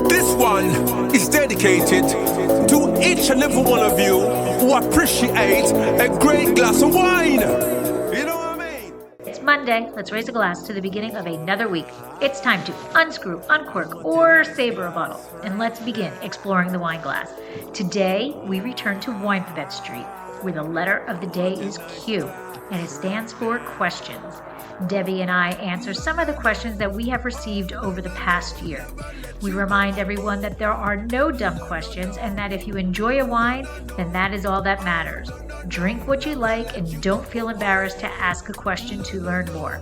This one is dedicated to each and every one of you who appreciate a great glass of wine. You know what I mean? It's Monday. Let's raise a glass to the beginning of another week. It's time to unscrew, uncork, or saber a bottle. And let's begin exploring the wine glass. Today, we return to Winephabet Street, where the letter of the day is Q, and it stands for questions. Debbie and I answer some of the questions that we have received over the past year. We remind everyone that there are no dumb questions and that if you enjoy a wine, then that is all that matters. Drink what you like and don't feel embarrassed to ask a question to learn more.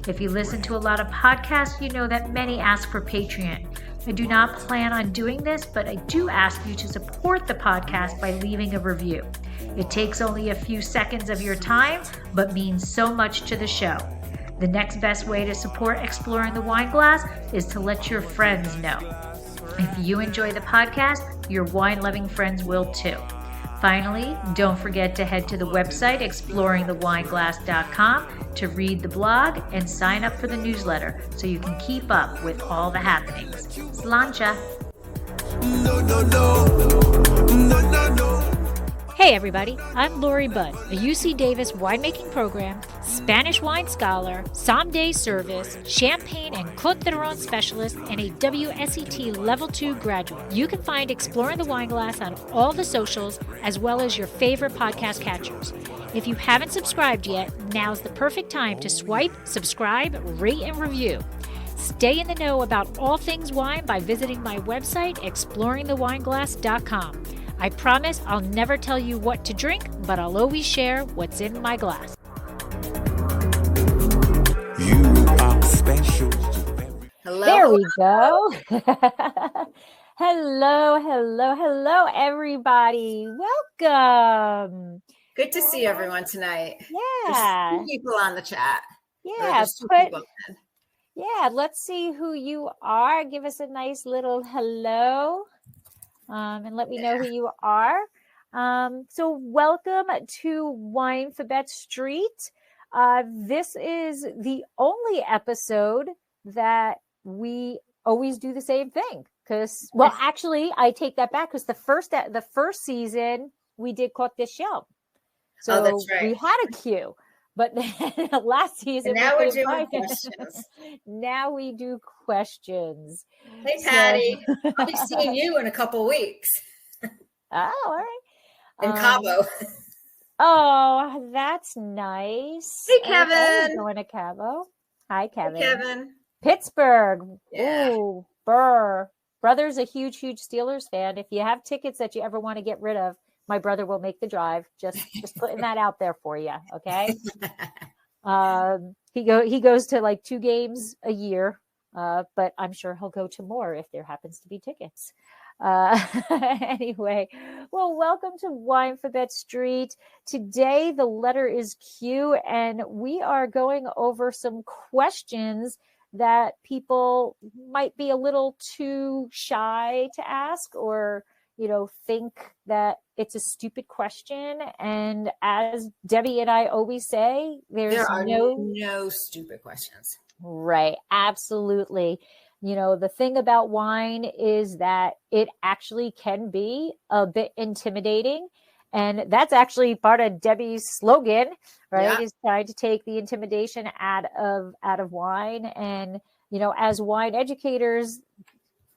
If you listen to a lot of podcasts, you know that many ask for Patreon. I do not plan on doing this, but I do ask you to support the podcast by leaving a review. It takes only a few seconds of your time, but means so much to the show. The next best way to support Exploring the Wine Glass is to let your friends know. If you enjoy the podcast, your wine-loving friends will too. Finally, don't forget to head to the website exploringthewineglass.com to read the blog and sign up for the newsletter so you can keep up with all the happenings. Slancha! Hey everybody, I'm Lori Budd, a UC Davis winemaking program, Spanish wine scholar, sommelier service, champagne and Côte d'Aron specialist, and a WSET Level 2 graduate. You can find Exploring the Wine Glass on all the socials as well as your favorite podcast catchers. If you haven't subscribed yet, now's the perfect time to swipe, subscribe, rate, and review. Stay in the know about all things wine by visiting my website, exploringthewineglass.com. I promise I'll never tell you what to drink, but I'll always share what's in my glass. You are special. Hello. There we go. Hello, everybody. Welcome. Good to see everyone tonight. Yeah. There's 2 people on the chat. Yeah. Let's see who you are. Give us a nice little hello. And let me know who you are. So welcome to Winephabet Street. This is the only episode that we always do the same thing. Well, actually, I take that back because the first season we did Côte de Chien. So that's right. We had a cue. But then last season, and now we're doing questions. Now we do questions. Hey, Patty. I'll be seeing you in a couple weeks. Oh, all right. In Cabo. Oh, that's nice. Hey, Kevin. Going to Cabo. Hi, Kevin. Hey, Kevin. Pittsburgh. Yeah. Ooh, Burr. Brother's a huge Steelers fan. If you have tickets that you ever want to get rid of, my brother will make the drive. Just putting that out there for you. Okay. He goes to like 2 games a year, but I'm sure he'll go to more if there happens to be tickets. Anyway, well, welcome to Winephabet Street. Today, the letter is Q, and we are going over some questions that people might be a little too shy to ask or think that it's a stupid question. And as Debbie and I always say, there are no stupid questions. Right. Absolutely. The thing about wine is that it actually can be a bit intimidating. And that's actually part of Debbie's slogan, right? Yeah. Is trying to take the intimidation out of wine. And, as wine educators,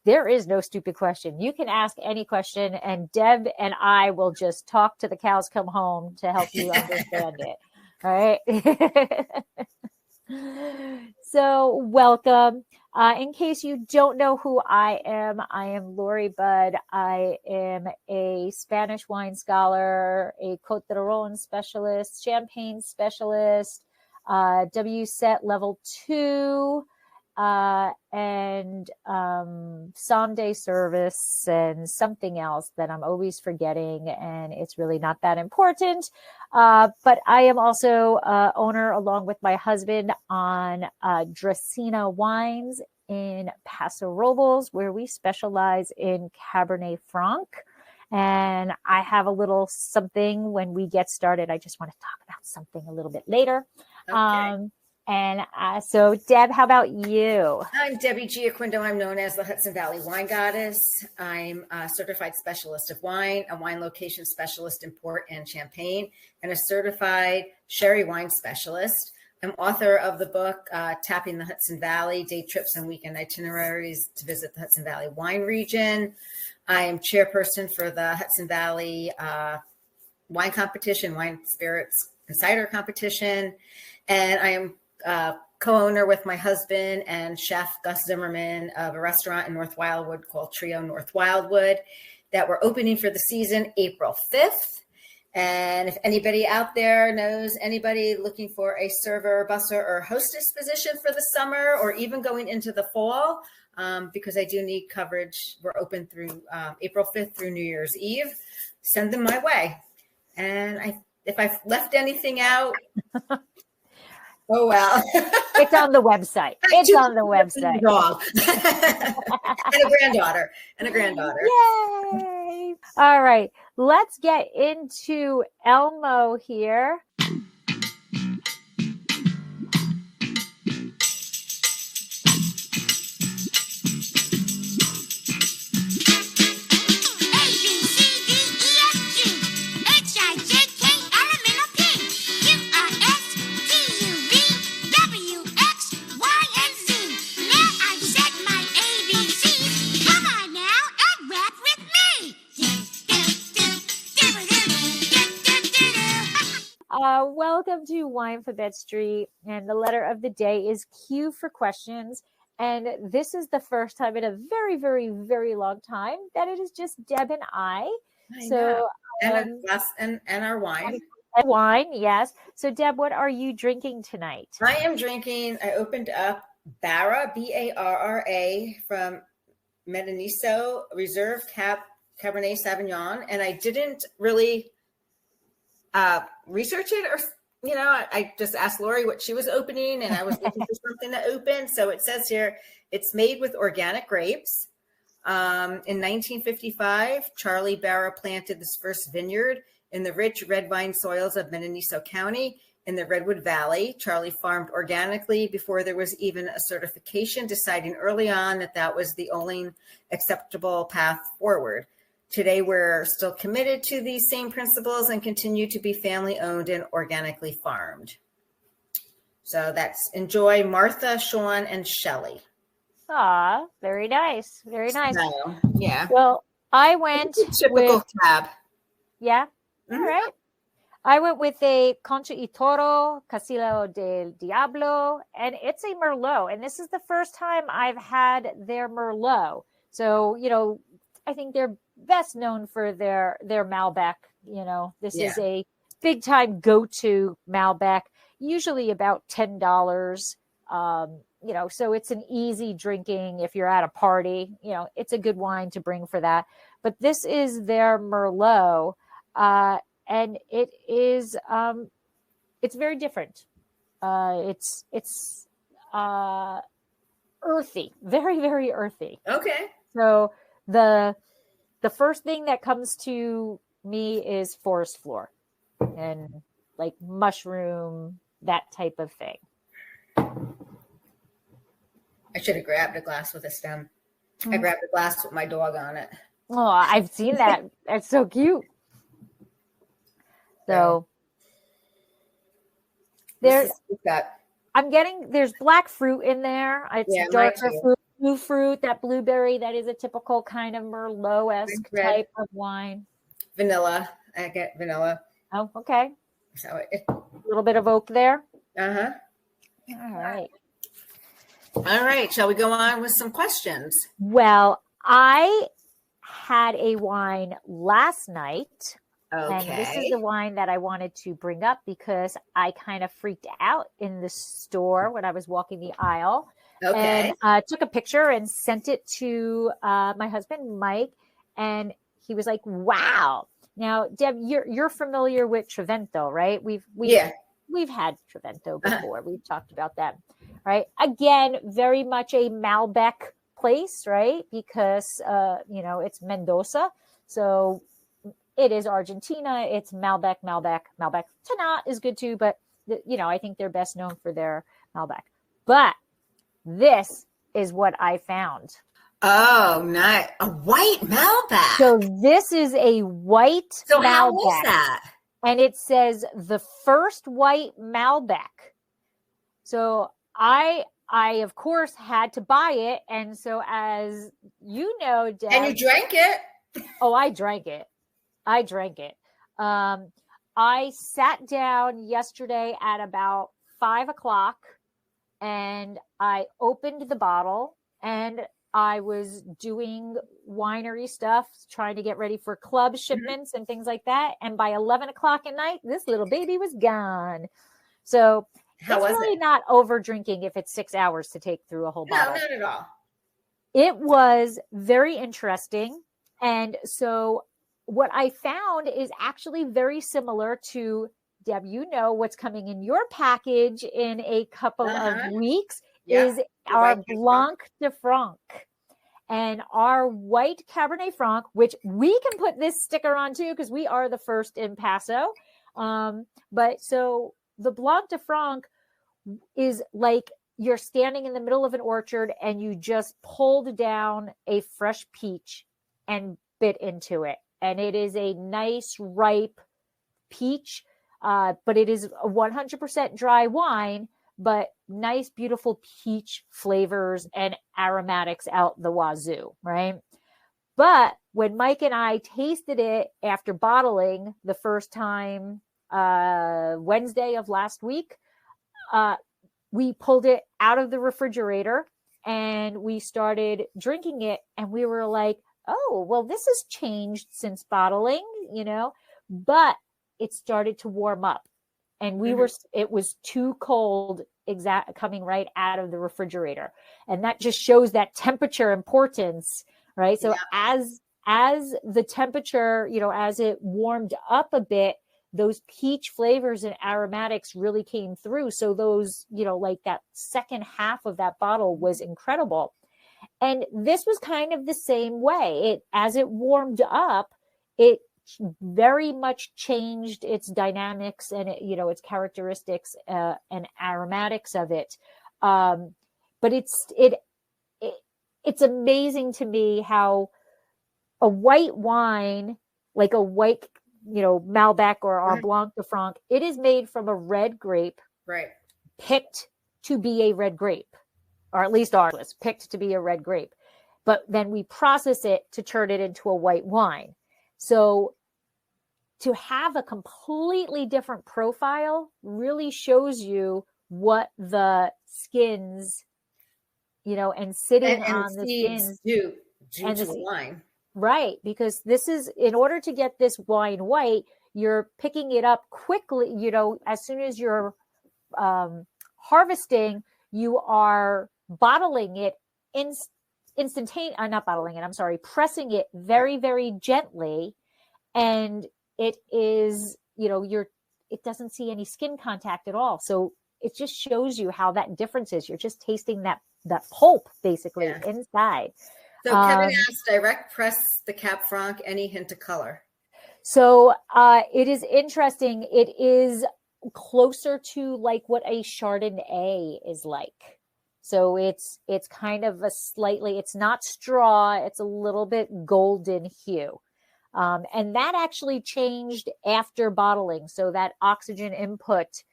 there is no stupid question. You can ask any question, and Deb and I will just talk to the cows come home to help you understand it. All right. So welcome. In case you don't know who I am Lori Budd. I am a Spanish wine scholar, a Côte d'Aron specialist, champagne specialist, WSET level 2, and someday service and something else that I'm always forgetting, and it's really not that important. But I am also owner, along with my husband, on Dracaena Wines in Paso Robles, where we specialize in Cabernet Franc. And I have a little something when we get started. I just want to talk about something a little bit later. Okay. And so, Deb, how about you? I'm Debbie Giaquindo. I'm known as the Hudson Valley Wine Goddess. I'm a certified specialist of wine, a wine location specialist in port and champagne, and a certified sherry wine specialist. I'm author of the book, Tapping the Hudson Valley, Day Trips and Weekend Itineraries to Visit the Hudson Valley Wine Region. I am chairperson for the Hudson Valley Wine Competition, Wine Spirits and Cider Competition. And I am co-owner with my husband and chef Gus Zimmerman of a restaurant in North Wildwood called Trio North Wildwood that we're opening for the season April 5th. And if anybody out there knows anybody looking for a server, busser, or hostess position for the summer or even going into the fall, because I do need coverage, we're open through April 5th through New Year's Eve, send them my way. And if I've left anything out, oh, well. It's on the website. It's on the website. Dog. and a granddaughter. Yay. All right. Let's get into Elmo here. Welcome to Winephabet Street, and the letter of the day is Q for questions. And this is the first time in a very, very, very long time that it is just Deb and I. So and us and our wine. And wine, yes. So Deb, what are you drinking tonight? I opened up Barra, B-A-R-R-A, from Meniniso Reserve Cabernet Sauvignon, and I didn't really research it, or I just asked Lori what she was opening, and I was looking for something to open. So it says here it's made with organic grapes. In 1955, Charlie Barra planted this first vineyard in the rich red vine soils of Meniniso County in the Redwood Valley. Charlie farmed organically before there was even a certification, deciding early on that was the only acceptable path forward. Today, we're still committed to these same principles and continue to be family owned and organically farmed. So that's enjoy, Martha, Sean, and Shelley. Ah, very nice. Very nice. So, yeah. Well, I went typical tab. Yeah. Mm-hmm. All right. I went with a Concha y Toro, Castillo del Diablo, and it's a Merlot. And this is the first time I've had their Merlot. So, I think they're best known for their Malbec. This is a big time go-to Malbec, usually about $10. So it's an easy drinking if you're at a party. It's a good wine to bring for that. But this is their Merlot, and it is it's very different. It's earthy, very, very earthy. Okay. So the first thing that comes to me is forest floor and like mushroom, that type of thing. I should have grabbed a glass with a stem. I grabbed a glass with my dog on it. Oh, I've seen that. That's so cute. So there's black fruit in there. It's darker fruit. Blue fruit, that blueberry, that is a typical kind of Merlot-esque type of wine. Vanilla. I get vanilla. Oh, okay. So a little bit of oak there. Uh-huh. All right. Shall we go on with some questions? Well, I had a wine last night. Okay. And this is the wine that I wanted to bring up because I kind of freaked out in the store when I was walking the aisle. Okay. And took a picture and sent it to my husband, Mike, and he was like, "Wow!" Now, Deb, you're familiar with Trevento, right? We've had Trevento before. We've talked about that, right? Again, very much a Malbec place, right? Because it's Mendoza, so it is Argentina. It's Malbec. Tannat is good too, but I think they're best known for their Malbec. But this is what I found. Oh, nice. A white Malbec. So this is a white So Malbec. how was that? And it says the first white Malbec. So I of course had to buy it. And so as you know, Deb, and you drank it. Oh, I drank it. I sat down yesterday at about 5:00 and I opened the bottle and I was doing winery stuff, trying to get ready for club shipments and things like that. And by 11:00 at night, this little baby was gone. So How it's was really it? not over drinking if it's 6 hours to take through a whole No, bottle. not at all. It was very interesting. And so what I found is actually very similar to, Deb, you know what's coming in your package in a couple of weeks is our Blanc de Franc. And our white Cabernet Franc, which we can put this sticker on too, because we are the first in Paso. But so the Blanc de Franc is like you're standing in the middle of an orchard and you just pulled down a fresh peach and bit into it. And it is a nice, ripe peach, but it is a 100% dry wine, but nice, beautiful peach flavors and aromatics out the wazoo, right? But when Mike and I tasted it after bottling the first time Wednesday of last week, we pulled it out of the refrigerator and we started drinking it. And we were like, oh, well, this has changed since bottling, but it started to warm up. And it was too cold coming right out of the refrigerator. And that just shows that temperature importance, right? So as the temperature, as it warmed up a bit, those peach flavors and aromatics really came through. So those, like that second half of that bottle was incredible. And this was kind of the same way. As it warmed up, it very much changed its dynamics and its characteristics and aromatics of it. But it's amazing to me how a white wine, like a white, Malbec or our Blanc de Franc, it is made from a red grape, right? Picked to be a red grape, or at least ours was picked to be a red grape. But then we process it to turn it into a white wine. So to have a completely different profile really shows you what the skins, and sitting on the skins do to the wine. Right. Because this is, in order to get this wine white, you're picking it up quickly. As soon as you're harvesting, you are bottling it pressing it very, very gently. And it is, it doesn't see any skin contact at all. So it just shows you how that difference is. You're just tasting that pulp basically inside. So Kevin asked, direct press the Cab Franc, any hint of color? So it is interesting. It is closer to like what a Chardonnay is like. So it's kind of it's not straw. It's a little bit golden hue. And that actually changed after bottling. So that oxygen input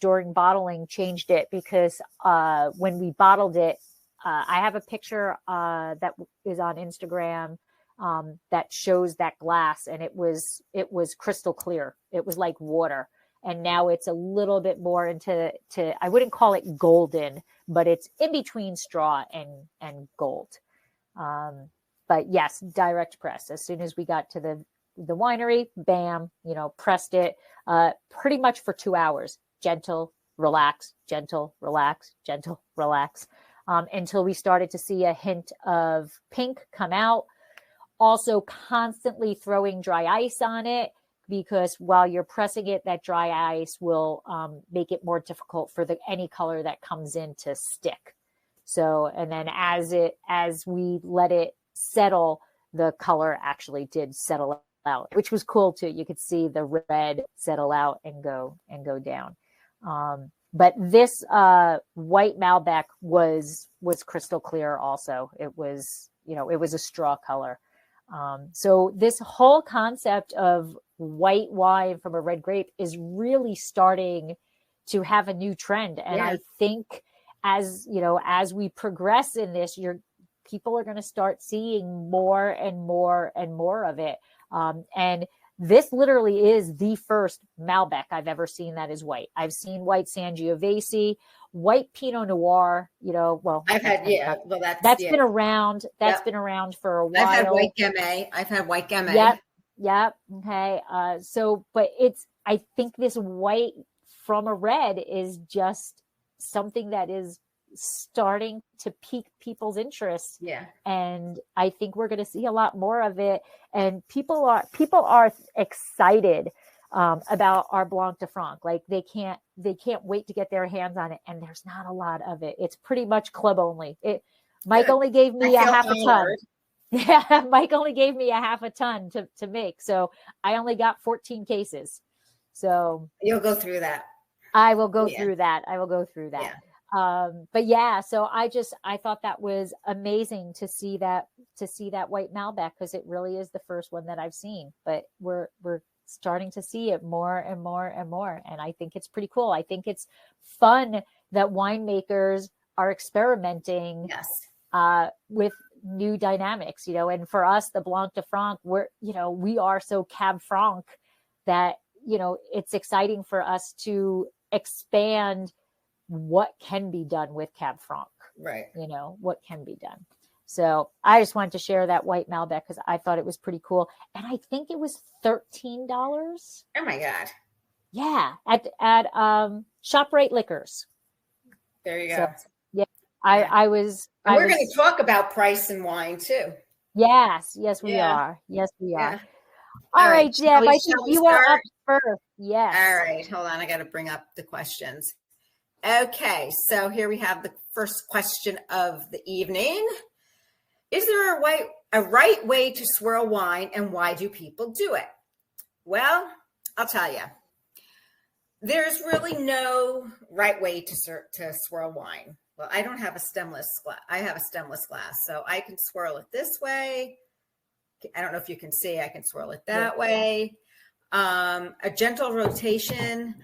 during bottling changed it because when we bottled it, I have a picture that is on Instagram that shows that glass, and it was crystal clear. It was like water. And now it's a little bit more into I wouldn't call it golden, but it's in between straw and gold. But yes, direct press. As soon as we got to the winery, bam, pressed it pretty much for 2 hours. Gentle, relax, gentle, relax, gentle, relax, until we started to see a hint of pink come out. Also constantly throwing dry ice on it, because while you're pressing it, that dry ice will make it more difficult for any color that comes in to stick. So, and then as we let it settle, the color actually did settle out, which was cool too. You could see the red settle out and go down. But this white Malbec was crystal clear also. It was, it was a straw color. So this whole concept of white wine from a red grape is really starting to have a new trend. And I think as we progress in this, people are going to start seeing more and more and more of it. And this literally is the first Malbec I've ever seen that is white. I've seen white Sangiovese, white Pinot Noir, I've had, that's been around. That's been around for a while. I've had white Gamay. Yep. Okay. But I think this white from a red is just something that is starting to pique people's interest. Yeah. And I think we're going to see a lot more of it. And people are excited about our Blanc de Franc. Like they can't wait to get their hands on it. And there's not a lot of it. It's pretty much club only. Mike only gave me a half a ton. Yeah. Mike only gave me a half a ton to make. So I only got 14 cases. So you'll go through that. I will go through that. Yeah. But yeah, so I thought that was amazing to see that white Malbec, because it really is the first one that I've seen, but we're starting to see it more and more and more. And I think it's pretty cool. I think it's fun that winemakers are experimenting with new dynamics, and for us, the Blanc de Franc, we are so Cab Franc that, it's exciting for us to expand what can be done with Cab Franc, right? What can be done. So I just wanted to share that white Malbec because I thought it was pretty cool. And I think it was $13. Oh my God. Yeah. At ShopRite Liquors. There you go. So, yeah. I was. We're going to talk about price and wine too. Yes, we are. Yes, we are. Yeah. All right, Deb, I think you are up first. Yes. All right. Hold on. I got to bring up the questions. Okay. So here we have the first question of the evening. Is there a right way to swirl wine, and why do people do it? Well, I'll tell you. There's really no right way to swirl wine. Well, I don't have a stemless glass. I have a stemless glass, so I can swirl it this way. I don't know if you can see. I can swirl it that way. A gentle rotation.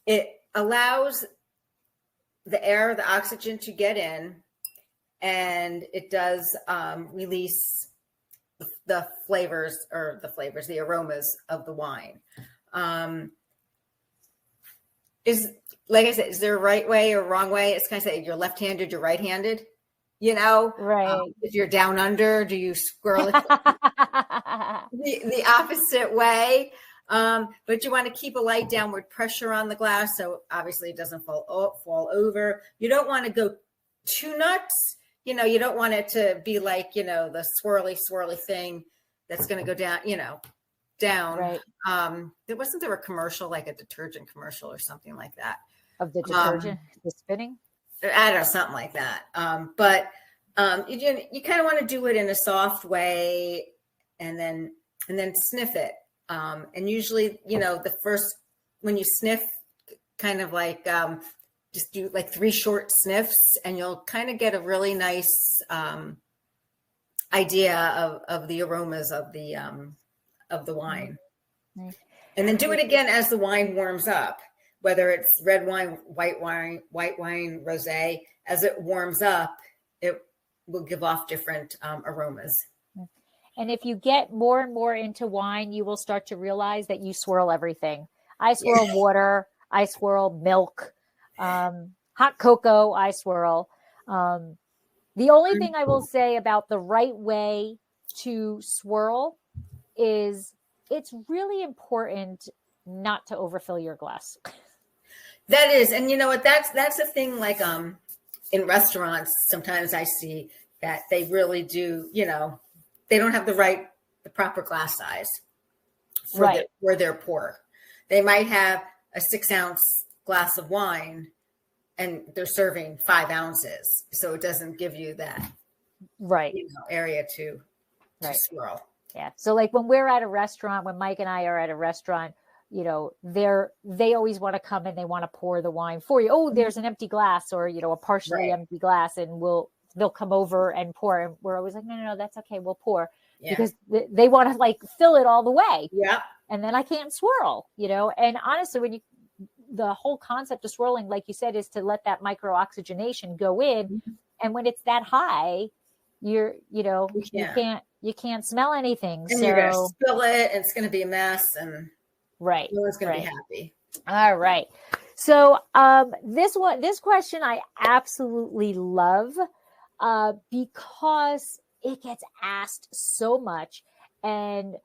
It allows the air, the oxygen to get in, and it does release the aromas of the wine. Like I said, is there a right way or wrong way? It's kind of say you're left-handed, you're right-handed. Right. If you're down under, do you swirl it the opposite way? But you want to keep a light downward pressure on the glass, so obviously it doesn't fall over. You don't want to go too nuts. You don't want it to be like, the swirly thing that's going to go down, down. Right. Wasn't there a commercial, like a detergent commercial or something like that? Of the detergent, the spinning? I don't know, something like that. But you kind of want to do it in a soft way, and then sniff it. And usually, when you sniff, kind of like just do like 3 short sniffs, and you'll kind of get a really nice idea of the aromas of the wine. Mm-hmm. And then do it again as the wine warms up. Whether it's red wine, white wine, rosé, as it warms up, it will give off different aromas. And if you get more and more into wine, you will start to realize that you swirl everything. I swirl water. I swirl milk. Hot cocoa, I swirl. The only thing I will say about the right way to swirl is it's really important not to overfill your glass. That is, and you know what? That's a thing. Like in restaurants, sometimes I see that they really do. They don't have the proper glass size for their pour. They might have a 6-ounce glass of wine, and they're serving 5 ounces, so it doesn't give you that area to swirl. Yeah. So like when we're at a restaurant, when Mike and I are at a restaurant, they always want to come and they want to pour the wine for you. Oh, there's an empty glass, or, a partially empty glass, and they'll come over and pour. And we're always like, no, that's okay. We'll pour because they want to like fill it all the way. Yeah. And then I can't swirl, and honestly, the whole concept of swirling, like you said, is to let that micro oxygenation go in. Mm-hmm. And when it's that high, you can't smell anything. And you're going to spill it and it's going to be a mess, and right. No one's going to be happy. All right. So this question I absolutely love because it gets asked so much. And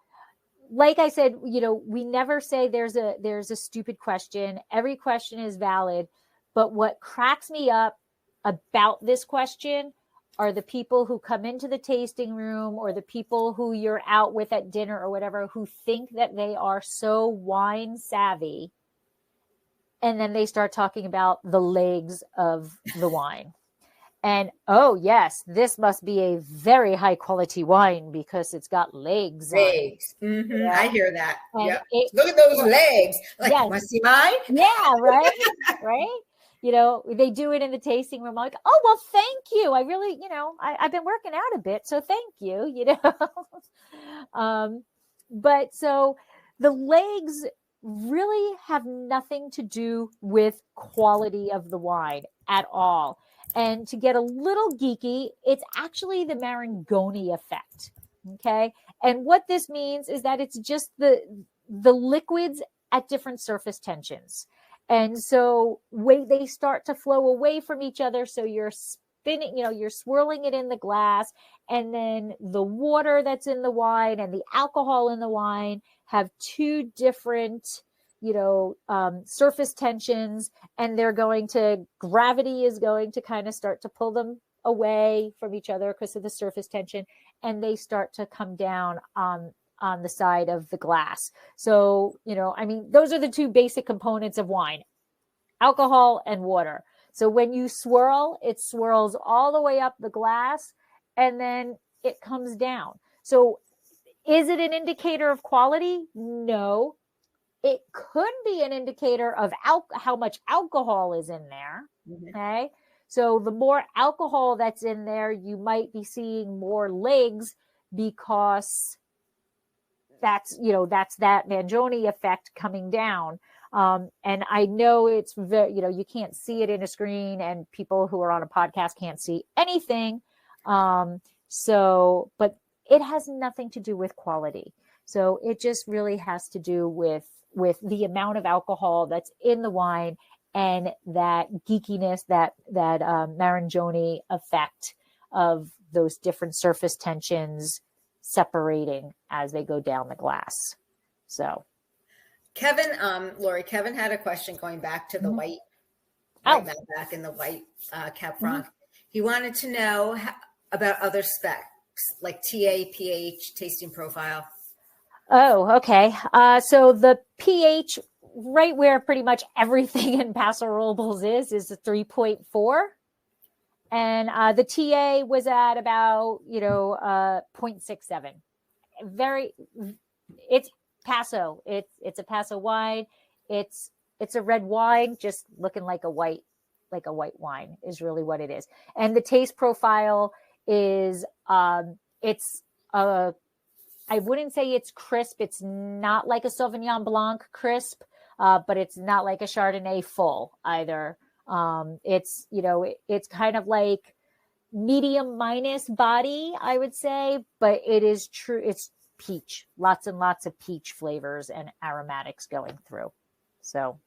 like I said, we never say there's a stupid question. Every question is valid. But what cracks me up about this question are the people who come into the tasting room, or the people who you're out with at dinner or whatever, who think that they are so wine savvy. And then they start talking about the legs of the wine. And, oh, yes, this must be a very high quality wine because it's got legs. Legs. Mm-hmm. I hear that. Yep. Look at those legs. Like, want to see mine? Yeah, right. Right. They do it in the tasting room. I'm like, oh, well, thank you. I really, I've been working out a bit. So thank you, But so the legs really have nothing to do with quality of the wine at all. And to get a little geeky, it's actually the Marangoni effect. Okay. And what this means is that it's just the liquids at different surface tensions. And so they start to flow away from each other. So you're spinning, you're swirling it in the glass, and then the water that's in the wine and the alcohol in the wine have two different surface tensions, and gravity is going to kind of start to pull them away from each other because of the surface tension, and they start to come down on the side of the glass. So, those are the two basic components of wine: alcohol and water. So when you swirl, it swirls all the way up the glass, and then it comes down. So is it an indicator of quality? No. It could be an indicator of how much alcohol is in there. Mm-hmm. Okay. So the more alcohol that's in there, you might be seeing more legs, because that's that Marangoni effect coming down. And I know it's very, you can't see it in a screen, and people who are on a podcast can't see anything. But it has nothing to do with quality. So it just really has to do with the amount of alcohol that's in the wine, and that geekiness, that Marangoni effect of those different surface tensions separating as they go down the glass. So Kevin had a question going back to the white, back in the white Cab Franc. Mm-hmm. He wanted to know about other specs like TA, pH, tasting profile. Oh, okay. So the pH, right where pretty much everything in Paso Robles is a 3.4. And the TA was at about, 0.67. It's Paso. It's a Paso wine. It's a red wine, just looking like a white wine is really what it is. And the taste profile is, I wouldn't say it's crisp. It's not like a Sauvignon Blanc crisp, but it's not like a Chardonnay full either. It's kind of like medium minus body, I would say, but it is true. It's peach, lots and lots of peach flavors and aromatics going through. So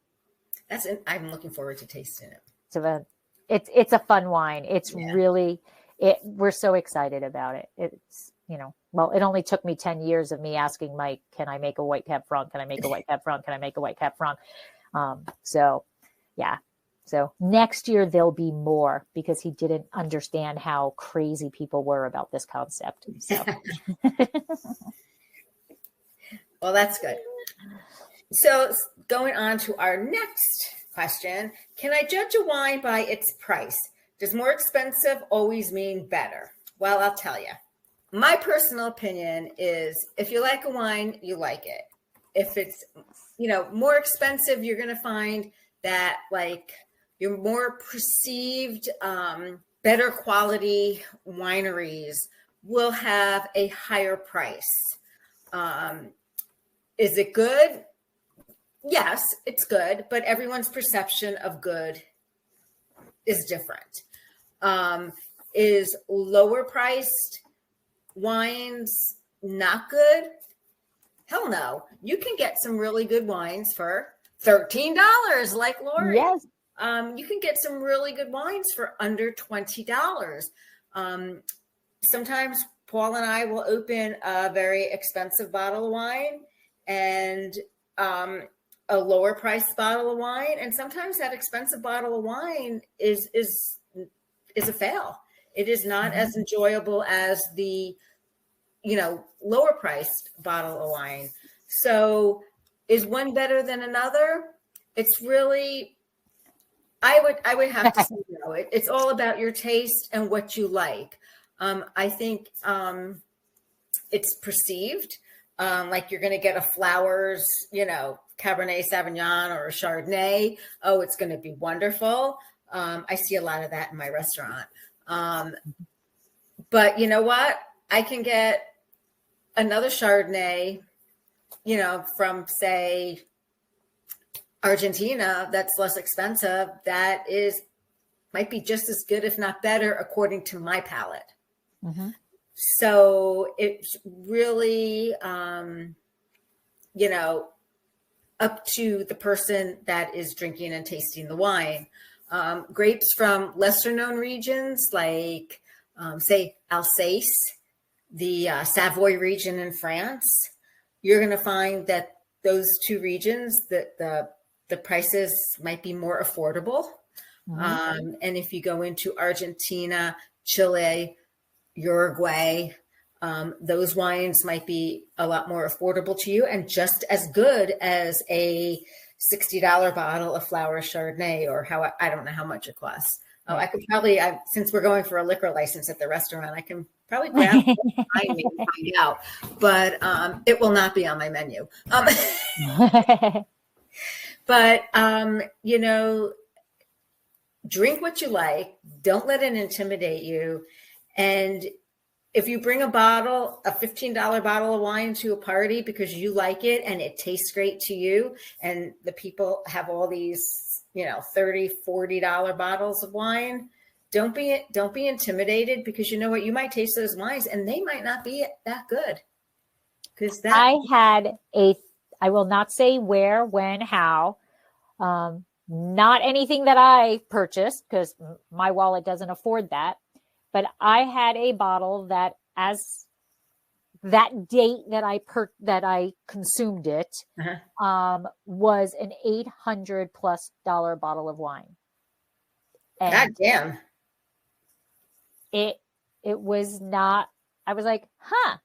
I'm looking forward to tasting it. So it's a fun wine. It's really, we're so excited about it. It's, it only took me 10 years of me asking Mike, can I make a white Cab Franc? Can I make a white Cab Franc? Can I make a white Cab Franc? So next year there'll be more, because he didn't understand how crazy people were about this concept. So. Well, that's good. So going on to our next question, can I judge a wine by its price? Does more expensive always mean better? Well, I'll tell you. My personal opinion is, if you like a wine, you like it. if it's, more expensive, you're going to find that like your more perceived, better quality wineries will have a higher price. Is it good? Yes, it's good, but everyone's perception of good is different. Is lower priced wines not good? Hell no. You can get some really good wines for $13, like Lori. Yes. You can get some really good wines for under $20. Sometimes Paul and I will open a very expensive bottle of wine and a lower priced bottle of wine. And sometimes that expensive bottle of wine is a fail. It is not as enjoyable as the, lower priced bottle of wine. So is one better than another? It's really, I would have to say no. It's all about your taste and what you like. I think it's perceived like you're going to get a Flowers, Cabernet Sauvignon or a Chardonnay. Oh, it's going to be wonderful. I see a lot of that in my restaurant. But you know what? I can get another Chardonnay, from say Argentina that's less expensive. That might be just as good, if not better, according to my palate. Mm-hmm. So it's really, up to the person that is drinking and tasting the wine. Grapes from lesser known regions like, say, Alsace, the Savoy region in France, you're going to find that those two regions, that the prices might be more affordable. Mm-hmm. And if you go into Argentina, Chile, Uruguay, those wines might be a lot more affordable to you and just as good as a $60 bottle of Flowers Chardonnay, or I don't know how much it costs. Oh, I could probably, since we're going for a liquor license at the restaurant, I can probably grab it behind me and find out, but it will not be on my menu. But, drink what you like. Don't let it intimidate you. And if you bring a $15 bottle of wine to a party because you like it and it tastes great to you, and the people have all these, $30, $40 bottles of wine, don't be intimidated, because you know what? You might taste those wines and they might not be that good. I will not say where, when, how, not anything that I purchased because my wallet doesn't afford that. But I had a bottle that, as that date that I consumed it, was an $800+ bottle of wine. And God damn! It was not. I was like, huh?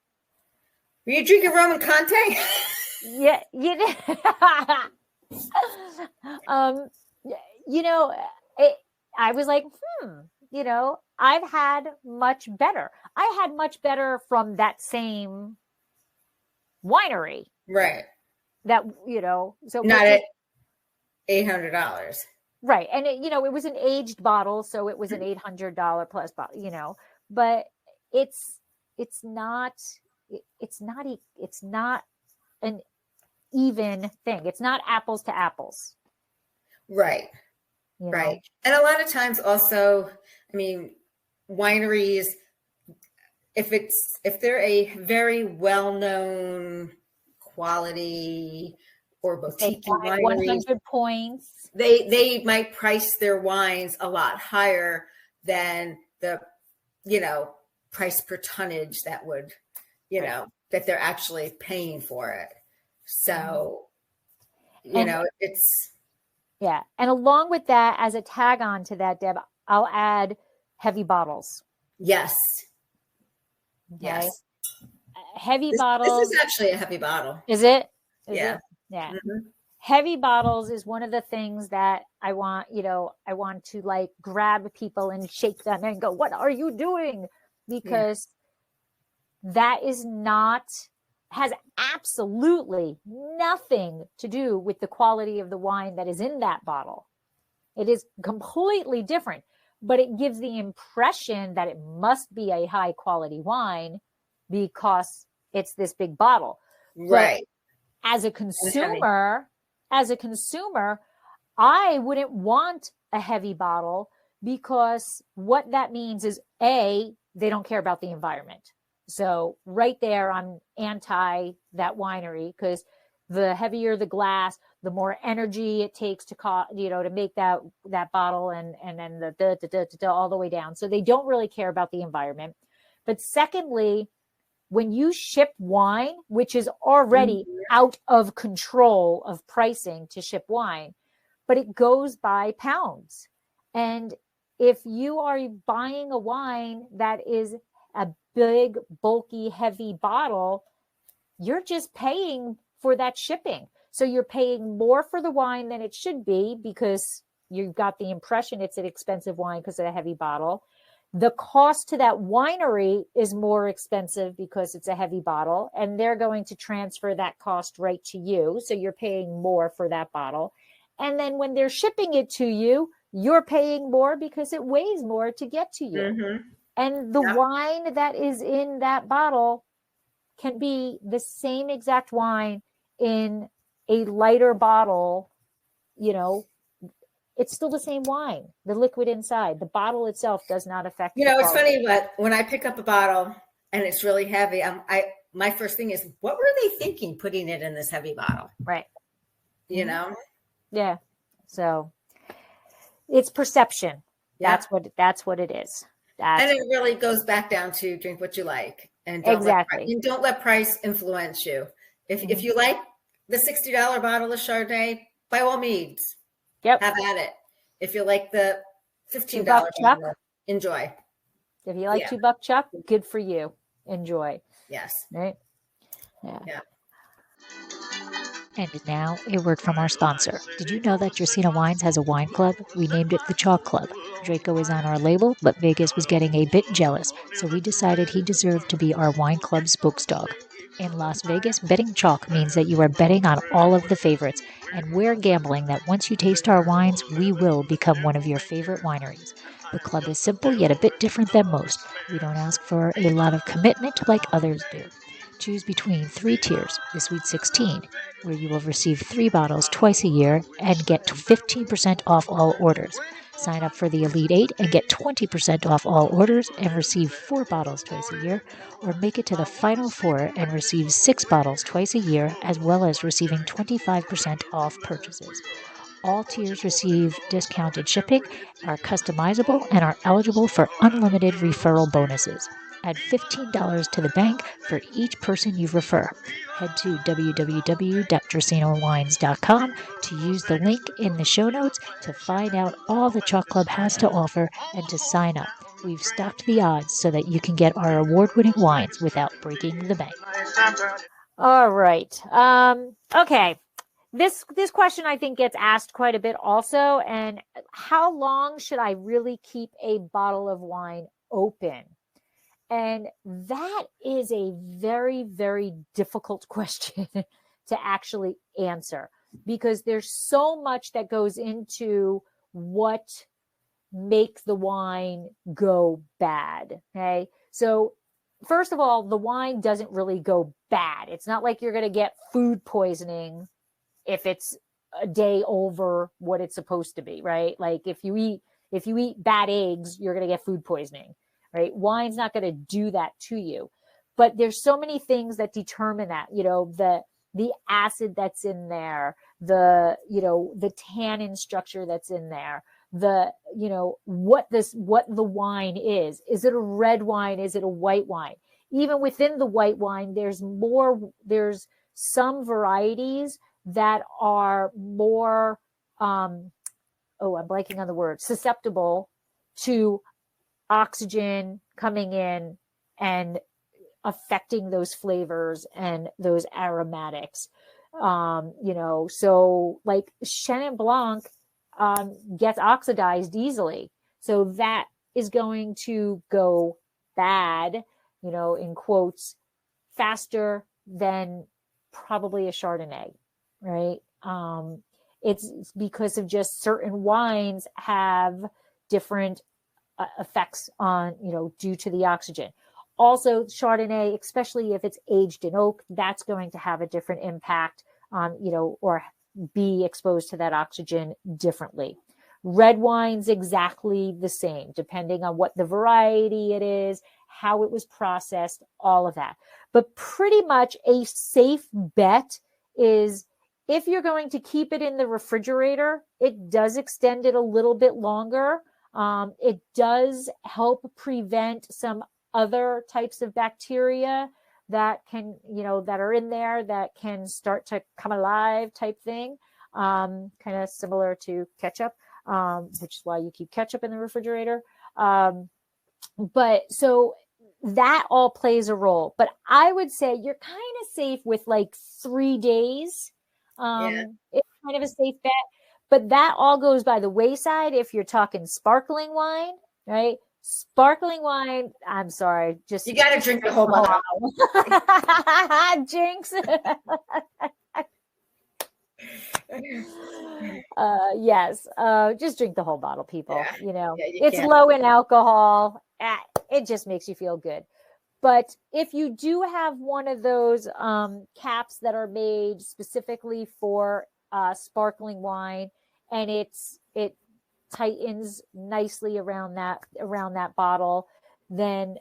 Were you drinking Roman Conte? Yeah, I was like, I've had much better. I had much better from that same winery. Right. That, so not at $800. Right. And it was an aged bottle, so it was an $800+ bottle, but it's not an even thing. It's not apples to apples. Right. Right. And a lot of times also, wineries, if they're a very well-known quality or boutique winery, 100 points, they might price their wines a lot higher than the, price per tonnage that would, that they're actually paying for it. So, it's. Yeah. And along with that, as a tag on to that, Deb, I'll add heavy bottles. Yes. Okay. Yes. Heavy bottles. This is actually a heavy bottle. Is it? Yeah. Yeah. Mm-hmm. Heavy bottles is one of the things that I want to like grab people and shake them and go, what are you doing? Because that is not has absolutely nothing to do with the quality of the wine that is in that bottle. It is completely different, but it gives the impression that it must be a high quality wine because it's this big bottle. Right. But as a consumer, I wouldn't want a heavy bottle, because what that means is, A, they don't care about the environment. So right there, I'm anti that winery, because the heavier the glass, the more energy it takes to to make that bottle, and then the all the way down. So they don't really care about the environment. But secondly, when you ship wine, which is already out of control of pricing to ship wine, but it goes by pounds. And if you are buying a wine that is a big, bulky, heavy bottle, you're just paying for that shipping. So you're paying more for the wine than it should be, because you've got the impression it's an expensive wine because of a heavy bottle. The cost to that winery is more expensive because it's a heavy bottle, and they're going to transfer that cost right to you. So you're paying more for that bottle. And then when they're shipping it to you, you're paying more because it weighs more to get to you. Mm-hmm. And the wine that is in that bottle can be the same exact wine in a lighter bottle. It's still the same wine. The liquid inside, the bottle itself does not affect. It's funny, but when I pick up a bottle and it's really heavy, my first thing is, what were they thinking putting it in this heavy bottle? Right. Yeah. So it's perception. That's what it is. And it really goes back down to drink what you like, and don't let price influence you. If you like the $60 bottle of Chardonnay, by all means, have at it. If you like the $15 bottle, enjoy. If you like $2 Chuck, good for you. Enjoy. Yes. Right. Yeah. And now, a word from our sponsor. Did you know that Dracaena Wines has a wine club? We named it the Chalk Club. Draco is on our label, but Vegas was getting a bit jealous, so we decided he deserved to be our wine club spokesdog. In Las Vegas, betting chalk means that you are betting on all of the favorites, and we're gambling that once you taste our wines, we will become one of your favorite wineries. The club is simple, yet a bit different than most. We don't ask for a lot of commitment like others do. Choose between 3 tiers, the Sweet 16, where you will receive 3 bottles twice a year and get 15% off all orders. Sign up for the Elite 8 and get 20% off all orders and receive 4 bottles twice a year, or make it to the Final 4 and receive 6 bottles twice a year, as well as receiving 25% off purchases. All tiers receive discounted shipping, are customizable, and are eligible for unlimited referral bonuses. Add $15 to the bank for each person you refer. Head to www.dracaenawines.com to use the link in the show notes to find out all the Chalk Club has to offer and to sign up. We've stocked the odds so that you can get our award-winning wines without breaking the bank. All right. Okay. This question, I think, gets asked quite a bit also. And how long should I really keep a bottle of wine open? And that is a very, very difficult question to actually answer, because there's so much that goes into what makes the wine go bad. Okay. So first of all, the wine doesn't really go bad. It's not like you're going to get food poisoning if it's a day over what it's supposed to be, right? Like if you eat bad eggs, you're going to get food poisoning. Right? Wine's not going to do that to you. But there's so many things that determine that, the acid that's in there, the tannin structure that's in there, what the wine is. Is it a red wine? Is it a white wine? Even within the white wine, there's some varieties that are more, I'm blanking on the word, susceptible to oxygen coming in and affecting those flavors and those aromatics. So like Chenin Blanc gets oxidized easily. So that is going to go bad, in quotes, faster than probably a Chardonnay, right? It's because of just certain wines have different effects on, due to the oxygen. Also, Chardonnay, especially if it's aged in oak, that's going to have a different impact on, or be exposed to that oxygen differently. Red wine's exactly the same, depending on what the variety it is, how it was processed, all of that. But pretty much a safe bet is if you're going to keep it in the refrigerator, it does extend it a little bit longer. It does help prevent some other types of bacteria that can, that are in there that can start to come alive type thing. Kind of similar to ketchup, which is why you keep ketchup in the refrigerator. But so that all plays a role. But I would say you're kind of safe with like 3 days. It's kind of a safe bet. But that all goes by the wayside if you're talking sparkling wine, right? Sparkling wine, I'm sorry, just you got to drink the whole bottle. Jinx. Yes, just drink the whole bottle, people. It's low in alcohol. It just makes you feel good. But if you do have one of those caps that are made specifically for sparkling wine, and it tightens nicely around that bottle, then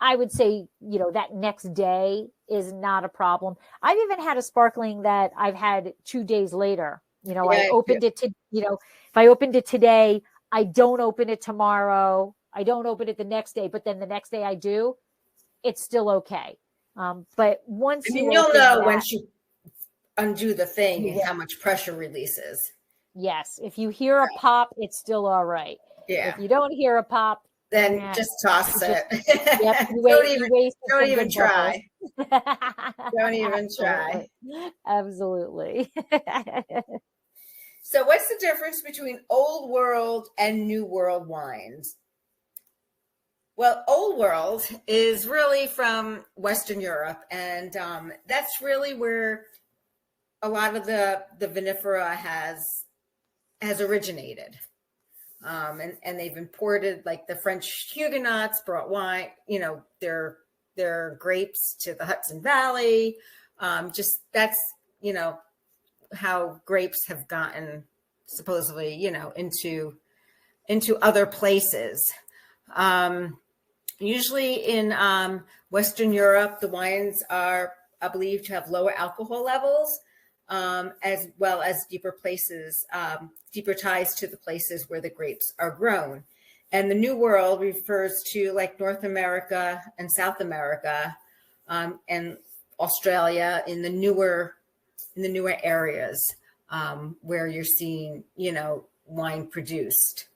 I would say that next day is not a problem. I've even had a sparkling that I've had 2 days later. I opened it if I opened it today, I don't open it tomorrow. I don't open it the next day, but then the next day I do. It's still okay. But once you'll know once you undo the thing how much pressure releases. Yes. If you hear a pop, it's still all right. Yeah. If you don't hear a pop, then just toss it. Yep. Don't even try. Don't even try. Absolutely. So what's the difference between Old World and New World wines? Well, Old World is really from Western Europe, and that's really where a lot of the vinifera has originated. And they've imported, like the French Huguenots brought wine, their grapes to the Hudson Valley. Just that's, how grapes have gotten supposedly, into other places. Usually in Western Europe, the wines are believed to have lower alcohol levels, as well as deeper ties to the places where the grapes are grown. And the New World refers to like North America and South America, and Australia in the newer areas where you're seeing, wine produced.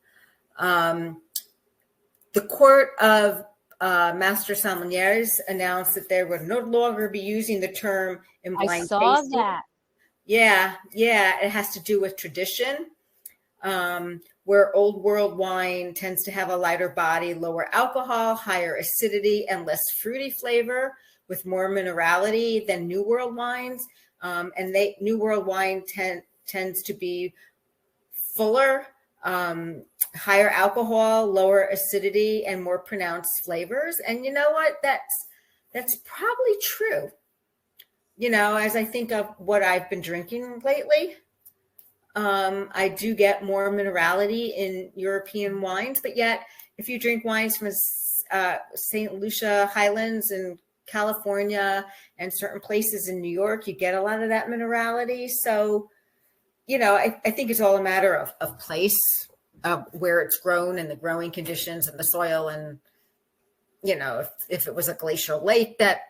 The Court of Master Sommeliers announced that they would no longer be using the term in blind tasting. I saw that. Yeah. It has to do with tradition, where Old World wine tends to have a lighter body, lower alcohol, higher acidity, and less fruity flavor, with more minerality than New World wines. And New World wine tends to be fuller, higher alcohol, lower acidity, and more pronounced flavors. And you know what? That's probably true. As I think of what I've been drinking lately, I do get more minerality in European wines, but yet if you drink wines from St. Lucia Highlands in California and certain places in New York, you get a lot of that minerality. So, I think it's all a matter of place, where it's grown and the growing conditions and the soil. And, if it was a glacial lake that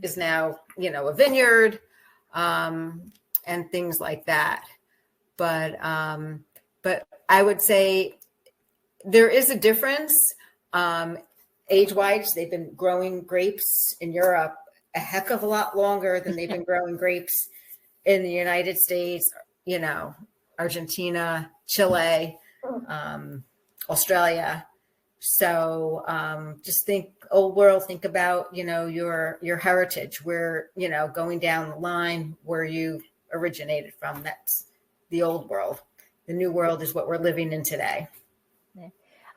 is now, a vineyard, and things like that. But I would say there is a difference. Age-wise, they've been growing grapes in Europe a heck of a lot longer than they've been growing grapes in the United States, Argentina, Chile, Australia. So just think old world, think about, your heritage, where, going down the line where you originated from. That's the old world. The new world is what we're living in today.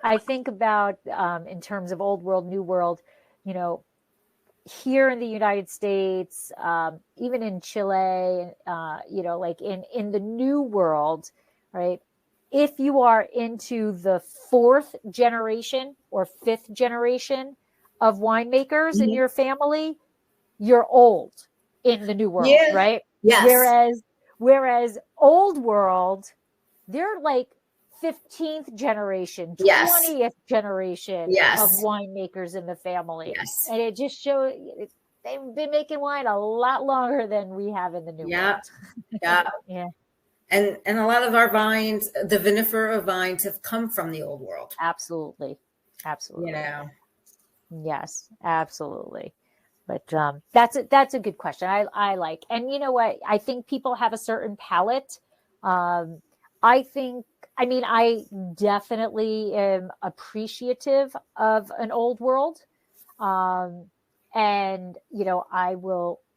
I think about in terms of old world, new world, here in the United States, even in Chile, like in the new world, right? If you are into the fourth generation or fifth generation of winemakers in your family, you're old in the new world, right? Yes. Whereas old world, they're like 15th generation, 20th generation of winemakers in the family. Yes. And it just shows they've been making wine a lot longer than we have in the new world. Yeah. Yeah. And a lot of our vines, the vinifera vines, have come from the old world. Absolutely. Yes, absolutely. But that's a good question. I like, and you know what? I think people have a certain palate. I definitely am appreciative of an old world. And I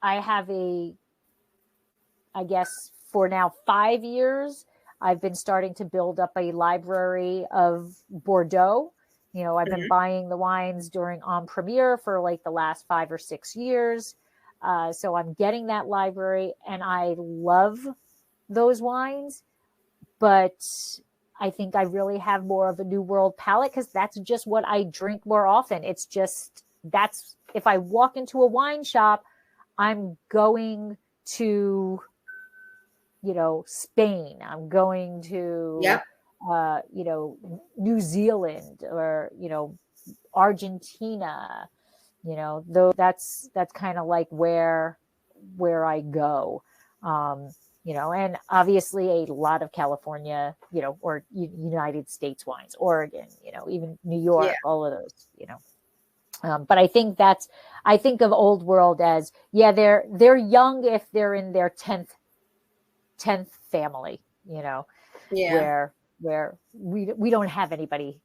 have I guess for now 5 years, I've been starting to build up a library of Bordeaux. I've been buying the wines during En Premier for like the last 5 or 6 years. So I'm getting that library, and I love those wines. But I think I really have more of a new world palate, because that's just what I drink more often. It's just, if I walk into a wine shop, I'm going to, Spain. I'm going to, New Zealand, or, Argentina, though that's kind of like where I go. And obviously a lot of California, or United States wines, Oregon, even New York, all of those, but I think I think of old world as, they're young if they're in their 10th family, where we don't have anybody,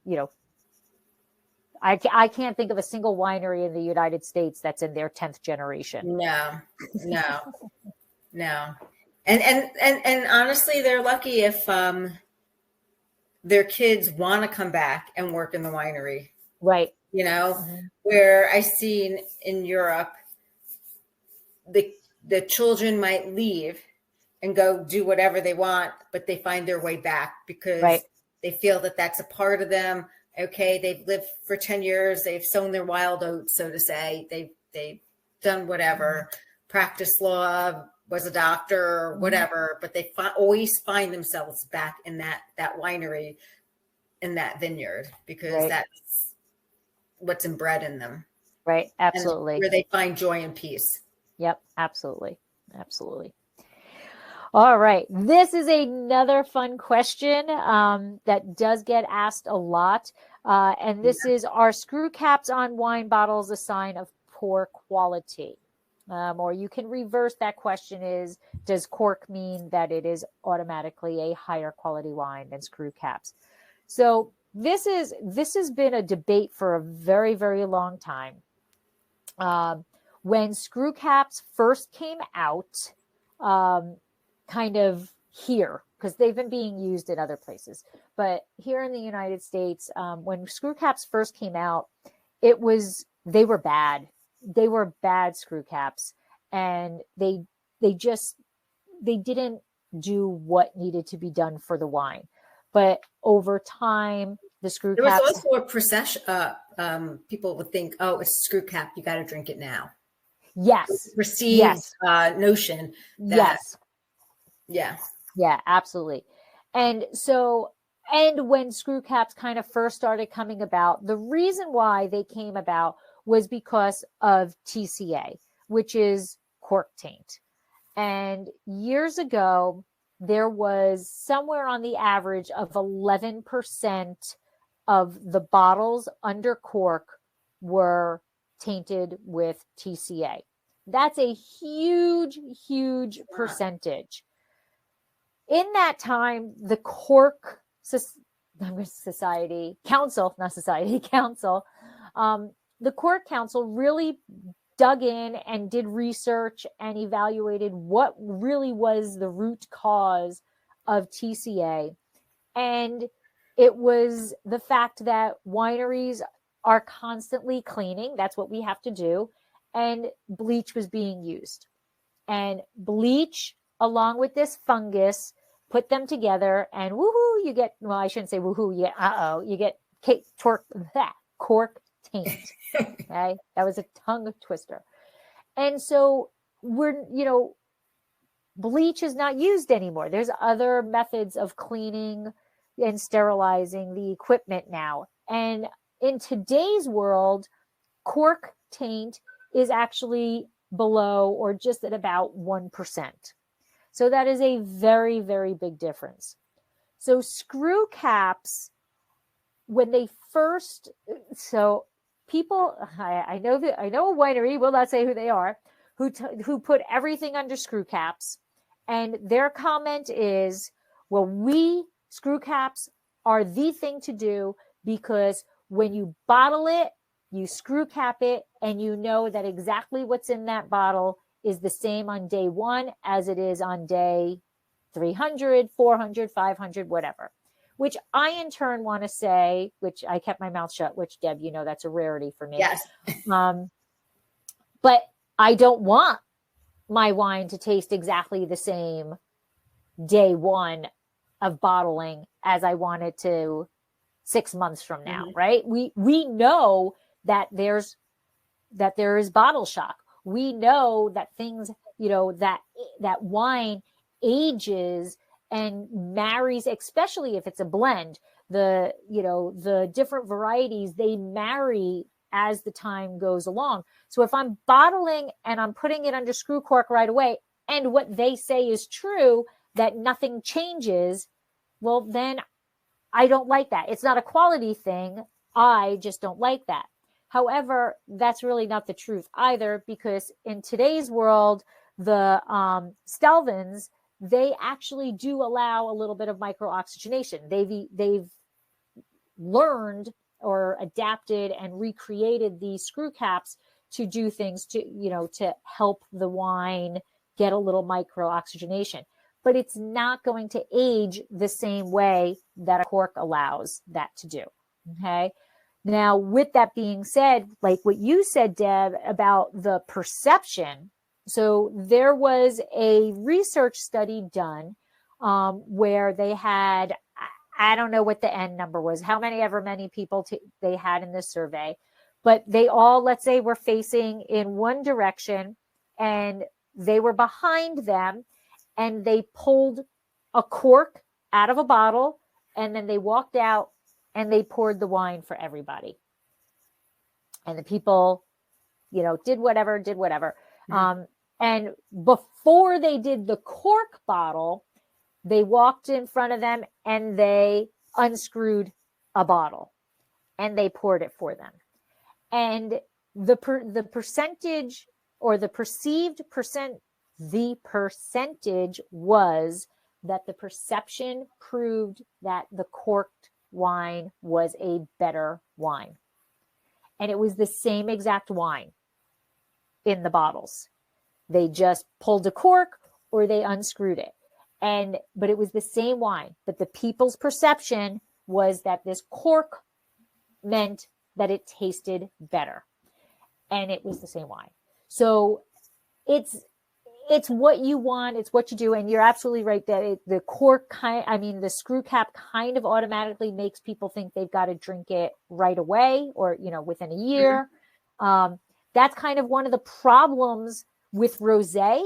I can't think of a single winery in the United States that's in their 10th generation. No. And honestly, they're lucky if their kids want to come back and work in the winery. Right. Where I see in Europe, the children might leave and go do whatever they want, but they find their way back because they feel that that's a part of them. Okay, they've lived for 10 years. They've sown their wild oats, so to say. They've done whatever, practiced law, was a doctor or whatever, but they always find themselves back in that winery, in that vineyard, because that's what's inbred in them. Right. Absolutely. Where they find joy and peace. Yep. Absolutely. All right. This is another fun question that does get asked a lot. And this is, are screw caps on wine bottles a sign of poor quality? Or you can reverse that question is, does cork mean that it is automatically a higher quality wine than screw caps? So this has been a debate for a very, very long time. When screw caps first came out, kind of here, because they've been being used in other places, but here in the United States, when screw caps first came out, they were bad. They were bad screw caps, and they didn't do what needed to be done for the wine. But over time, the screw caps. There was also a procession. People would think, oh, it's a screw cap, you got to drink it now. Yes. Received notion. Yeah, absolutely. And when screw caps kind of first started coming about, the reason why they came about was because of TCA, which is cork taint. And years ago, there was somewhere on the average of 11% of the bottles under cork were tainted with TCA. That's a huge, huge percentage. In that time, the cork Society Council, not Society Council. The Cork Council really dug in and did research and evaluated what really was the root cause of TCA. And it was the fact that wineries are constantly cleaning. That's what we have to do. And bleach was being used. And bleach, along with this fungus, put them together, and woohoo, you get, well, I shouldn't say woohoo, you get cork taint. Okay. That was a tongue twister. And so bleach is not used anymore. There's other methods of cleaning and sterilizing the equipment now. And in today's world, cork taint is actually below or just at about 1%. So that is a very, very big difference. So screw caps, when they first, so people, I know a winery, will not say who they are, who put everything under screw caps. And their comment is, well, screw caps are the thing to do because when you bottle it, you screw cap it, and you know that exactly what's in that bottle is the same on day 1 as it is on day 300, 400, 500, whatever. Which I in turn want to say, which I kept my mouth shut, which Deb, that's a rarity for me. Yes. But I don't want my wine to taste exactly the same day 1 of bottling as I want it to 6 months from now, right? We know that there is bottle shock. We know that things, that wine ages and marries, especially if it's a blend. The different varieties, they marry as the time goes along. So if I'm bottling and I'm putting it under screw cork right away, and what they say is true, that nothing changes, well, then I don't like that. It's not a quality thing. I just don't like that. However, that's really not the truth either, because in today's world, the Stelvins, they actually do allow a little bit of micro-oxygenation. They've learned or adapted and recreated these screw caps to do things to help the wine get a little micro-oxygenation. But it's not going to age the same way that a cork allows that to do. Okay. Now, with that being said, like what you said, Deb, about the perception. So there was a research study done where they had, I don't know what the N number was, how many people they had in this survey, but they all, let's say, were facing in one direction and they were behind them, and they pulled a cork out of a bottle, and then they walked out and they poured the wine for everybody. And the people, did whatever. Mm-hmm. And before they did the cork bottle, they walked in front of them and they unscrewed a bottle and they poured it for them. And the percentage, or the perceived percent, the percentage was that the perception proved that the corked wine was a better wine. And it was the same exact wine in the bottles. They just pulled a cork or they unscrewed it. But it was the same wine. But the people's perception was that this cork meant that it tasted better. And it was the same wine. So it's what you want. It's what you do. And you're absolutely right that the screw cap kind of automatically makes people think they've got to drink it right away or, within a year. Mm-hmm. That's kind of one of the problems with rosé,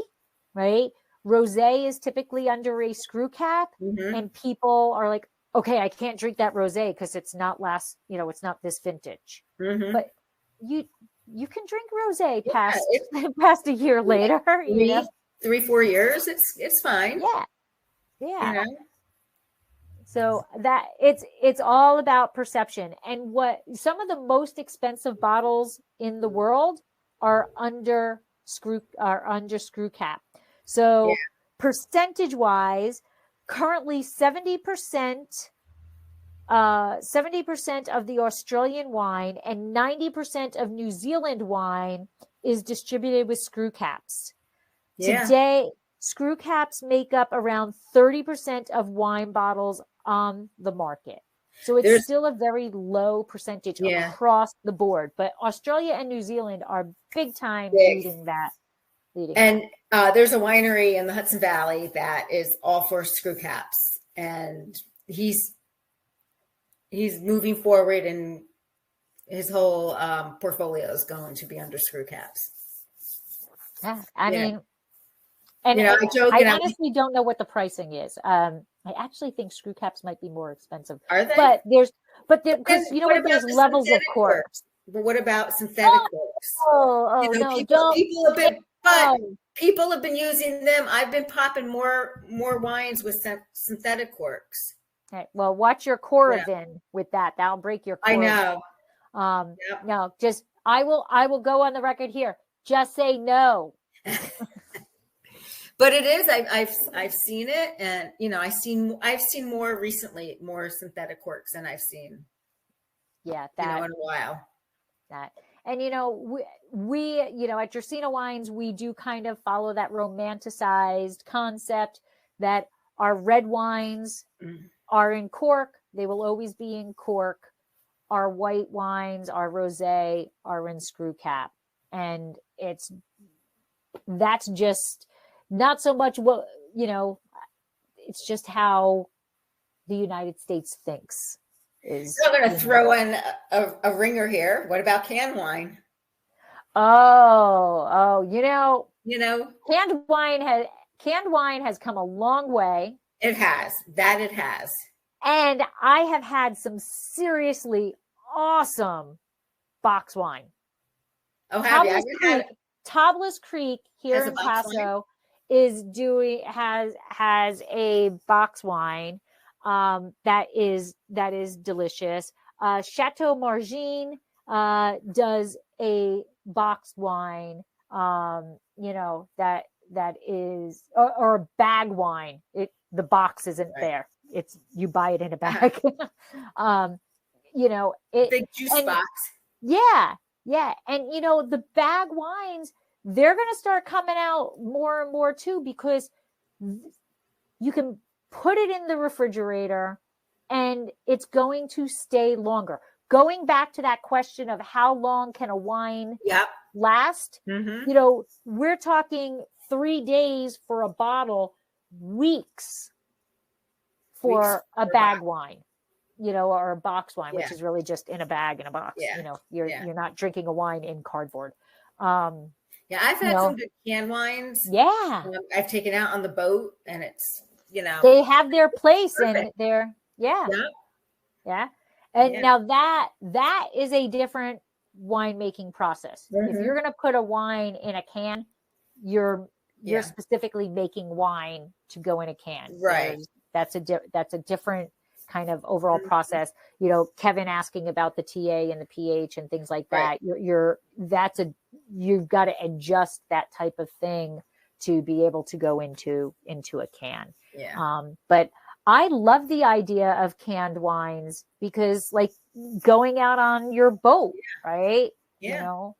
right? Rosé is typically under a screw cap, mm-hmm. and people are like, okay, I can't drink that rosé because it's not it's not this vintage. Mm-hmm. But you can drink rosé past a year later. 3-4 years, it's fine. Yeah. So that it's all about perception. And what some of the most expensive bottles in the world are under screw cap. So percentage wise, currently 70% 70% of the Australian wine and 90% of New Zealand wine is distributed with screw caps. Yeah. Today, screw caps make up around 30% of wine bottles on the market. So it's still a very low percentage across the board. But Australia and New Zealand are big time leading that. And there's a winery in the Hudson Valley that is all for screw caps. And he's moving forward, and his whole portfolio is going to be under screw caps. Yeah, I mean, and I joke. I honestly don't know what the pricing is. I actually think screw caps might be more expensive. Are they? But because you know what, there's levels of corks. But what about synthetic corks? No, people have been using them. I've been popping more wines with synthetic corks. Okay, well, watch your Coravin with that. That'll break your cork. I know. No, just I will go on the record here. Just say no. But it is. I've seen it, and I've seen more recently, more synthetic corks than I've seen. Yeah, that in a while. That, and we at Dracaena Wines, we do kind of follow that romanticized concept that our red wines are in cork. They will always be in cork. Our white wines, our rosé, are in screw cap, and that's just not so much what it's just how the United States thinks. I'm going to throw in a ringer here. What about canned wine? Canned wine has come a long way. It has. And I have had some seriously awesome box wine. Oh, have you? Tablas Creek here in Paso has a box wine that is delicious. Chateau Margine does a box wine, that is or a bag wine. The box isn't there. It's you buy it in a bag. Big juice box. Yeah. And the bag wines, they're going to start coming out more and more too, because you can put it in the refrigerator and it's going to stay longer. Going back to that question of how long can a wine last, we're talking 3 days for a bottle, weeks for a bag wine, or a box wine, which is really just in a bag in a box. You're not drinking a wine in cardboard. I've had some good canned wines. Yeah. I've taken out on the boat, and it's, they have their place in there. Yeah. And now that is a different winemaking process. If you're going to put a wine in a can, you're specifically making wine to go in a can. Right. That's a different kind of overall process. Kevin asking about the TA and the pH and things like that. You've got to adjust that type of thing to be able to go into a can. Yeah. But I love the idea of canned wines because, like, going out on your boat, right? Yeah.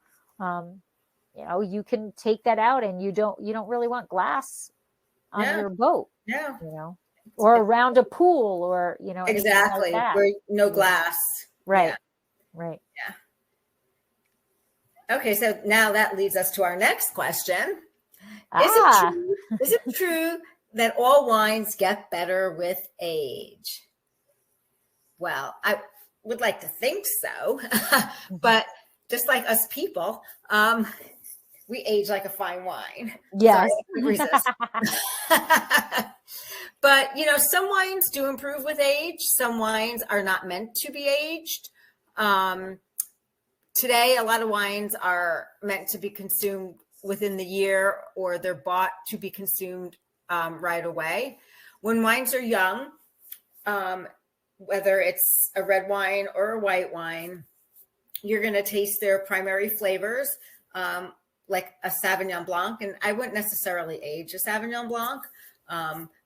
You can take that out, and you don't really want glass on your boat. No. Or around a pool, or exactly like where no glass. Right. Right. Yeah. Okay, so now that leads us to our next question. Is it true that all wines get better with age? Well, I would like to think so, but just like us people, we age like a fine wine. Yes. But, some wines do improve with age. Some wines are not meant to be aged. Today, a lot of wines are meant to be consumed within the year, or they're bought to be consumed right away. When wines are young, whether it's a red wine or a white wine, you're going to taste their primary flavors, like a Sauvignon Blanc. And I wouldn't necessarily age a Sauvignon Blanc.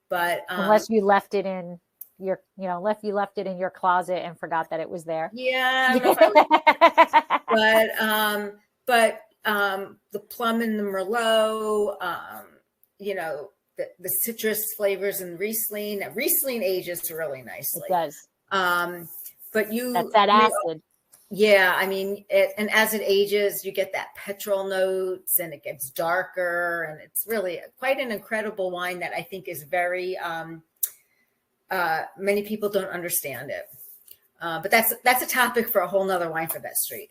But unless you left it in if you left it in your closet and forgot that it was there. Yeah, I don't know if I was, but the plum and the Merlot, the citrus flavors and Riesling. Riesling ages really nicely. It does. But that's that acid. Yeah, I mean, and as it ages, you get that petrol notes, and it gets darker, and it's really quite an incredible wine that I think is very. Many people don't understand it, but that's a topic for a whole nother Winephabet Street.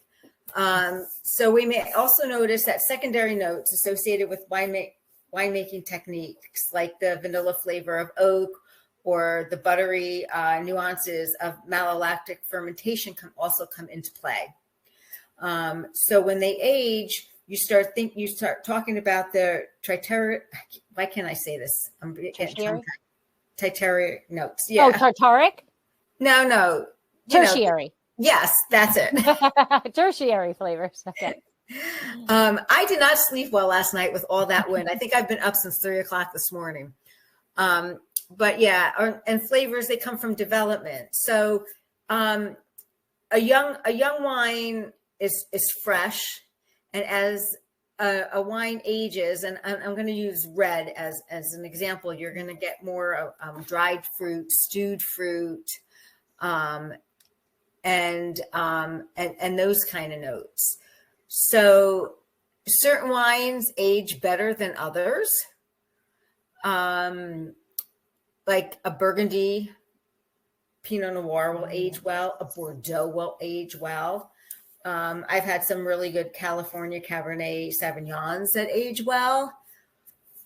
So we may also notice that secondary notes associated with winemaking techniques, like the vanilla flavor of oak or the buttery nuances of malolactic fermentation, also come into play. So when they age, you start talking about the why can't I say this? Titeri notes. Yeah. Oh, tartaric? No. Tertiary. Yes, that's it. Tertiary flavors. Okay. I did not sleep well last night with all that wind. I think I've been up since 3:00 this morning. But yeah, and flavors, they come from development. So a young wine is fresh, and as a wine ages, and I'm going to use red as an example, you're going to get more dried fruit, stewed fruit, and those kind of notes. So certain wines age better than others. Like a Burgundy Pinot Noir will age well. A Bordeaux will age well. I've had some really good California Cabernet Sauvignons that age well.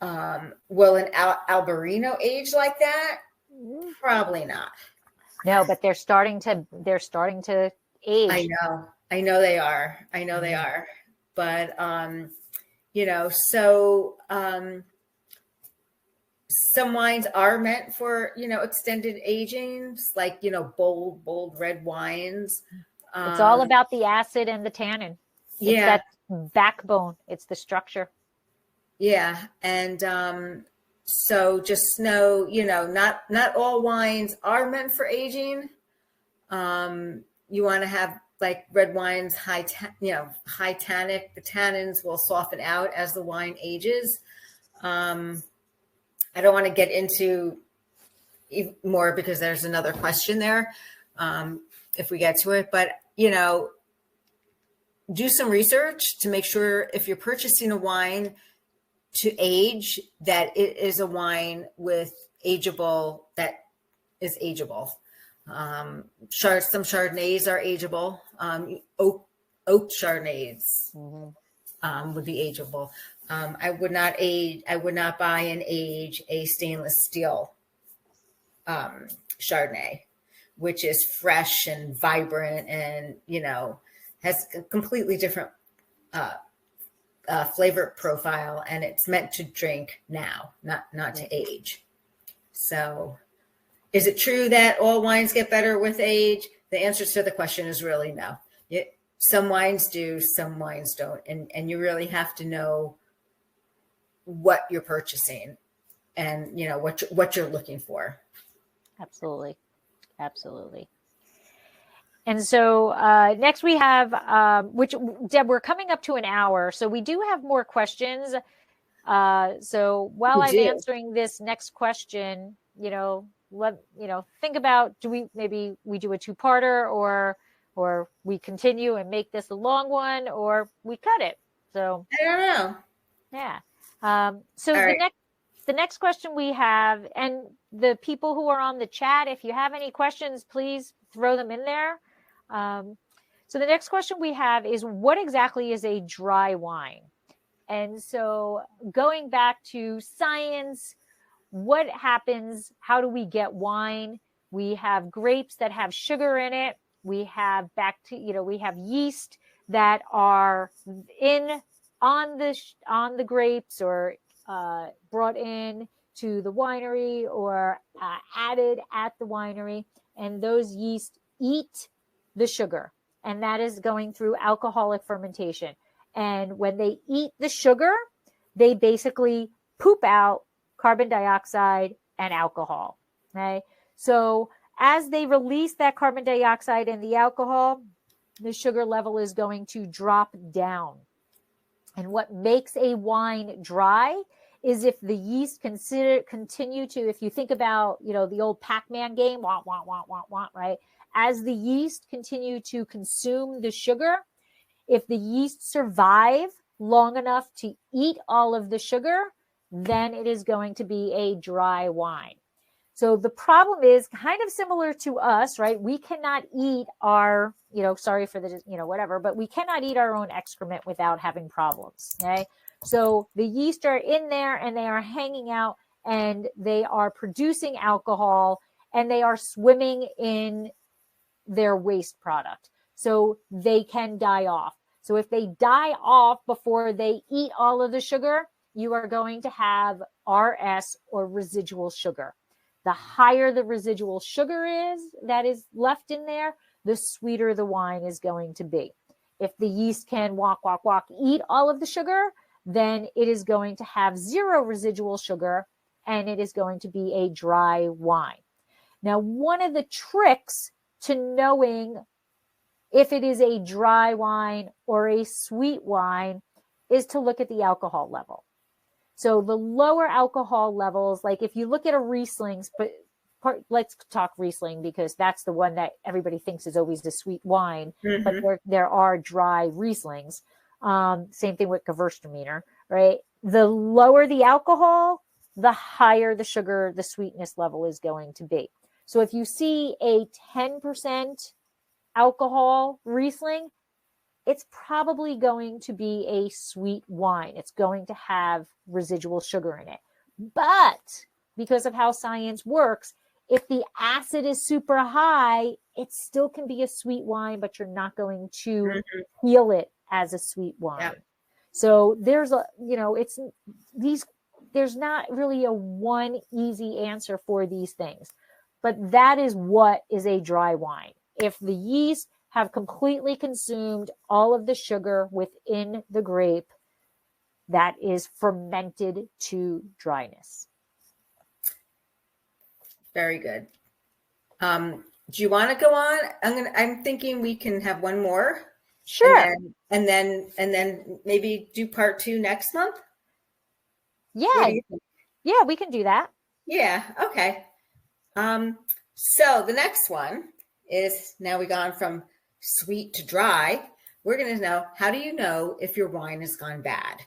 Will an Albarino age like that? Probably not. No, but they're starting to age. I know they are. But so some wines are meant for, extended aging, like, bold red wines. It's all about the acid and the tannin. It's that backbone. It's the structure. Yeah. And so just know, not all wines are meant for aging. You want to have, like, red wines, high tannic. The tannins will soften out as the wine ages. I don't want to get into more because there's another question there if we get to it. But, do some research to make sure if you're purchasing a wine to age, that it is a wine with that is ageable. Some Chardonnays are ageable. Oak Chardonnays would be ageable. I would not buy and age a stainless steel Chardonnay, which is fresh and vibrant and, has a completely different flavor profile, and it's meant to drink now, not to age. So is it true that all wines get better with age? The answer to the question is really no. Some wines do, some wines don't. And you really have to know what you're purchasing and, what you're looking for. Absolutely. And so next we have, which, Deb, we're coming up to an hour. So we do have more questions. So while I'm answering this next question, think about, maybe we do a two-parter or we continue and make this a long one, or we cut it. So I don't know. Yeah. So the next question we have, and the people who are on the chat, if you have any questions, please throw them in there. So the next question we have is, what exactly is a dry wine? And so going back to science, what happens? How do we get wine? We have grapes that have sugar in it. We have we have yeast that are on the grapes or brought in to the winery or added at the winery, and those yeast eat the sugar, and that is going through alcoholic fermentation. And when they eat the sugar, they basically poop out carbon dioxide and alcohol. Okay, so as they release that carbon dioxide and the alcohol, the sugar level is going to drop down. And what makes a wine dry is if the yeast continue to, if you think about, the old Pac-Man game, want, right? As the yeast continue to consume the sugar, if the yeast survive long enough to eat all of the sugar, then it is going to be a dry wine. So the problem is kind of similar to us, right? We cannot eat our, sorry for the, whatever, but we cannot eat our own excrement without having problems, okay? So the yeast are in there and they are hanging out and they are producing alcohol and they are swimming in their waste product. So they can die off. So if they die off before they eat all of the sugar, you are going to have RS, or residual sugar. The higher the residual sugar is that is left in there, the sweeter the wine is going to be. If the yeast can eat all of the sugar, then it is going to have 0 residual sugar and it is going to be a dry wine. Now, one of the tricks to knowing if it is a dry wine or a sweet wine is to look at the alcohol level. So the lower alcohol levels, like if you look at a Riesling, let's talk Riesling because that's the one that everybody thinks is always the sweet wine, but there are dry Rieslings. Same thing with Gewürztraminer, right? The lower the alcohol, the higher the sugar, the sweetness level is going to be. So if you see a 10% alcohol Riesling, it's probably going to be a sweet wine. It's going to have residual sugar in it. But because of how science works, if the acid is super high, it still can be a sweet wine, but you're not going to feel it as a sweet wine. Yeah. So there's there's not really a one easy answer for these things, but that is what is a dry wine. If the yeast have completely consumed all of the sugar within the grape, that is fermented to dryness. Very good. Do you want to go on? I'm thinking we can have one more. Sure. And then maybe do part 2 next month. Yeah. Yeah, we can do that. Yeah. Okay. So the next one is, now we've gone from sweet to dry. We're going to know, how do you know if your wine has gone bad?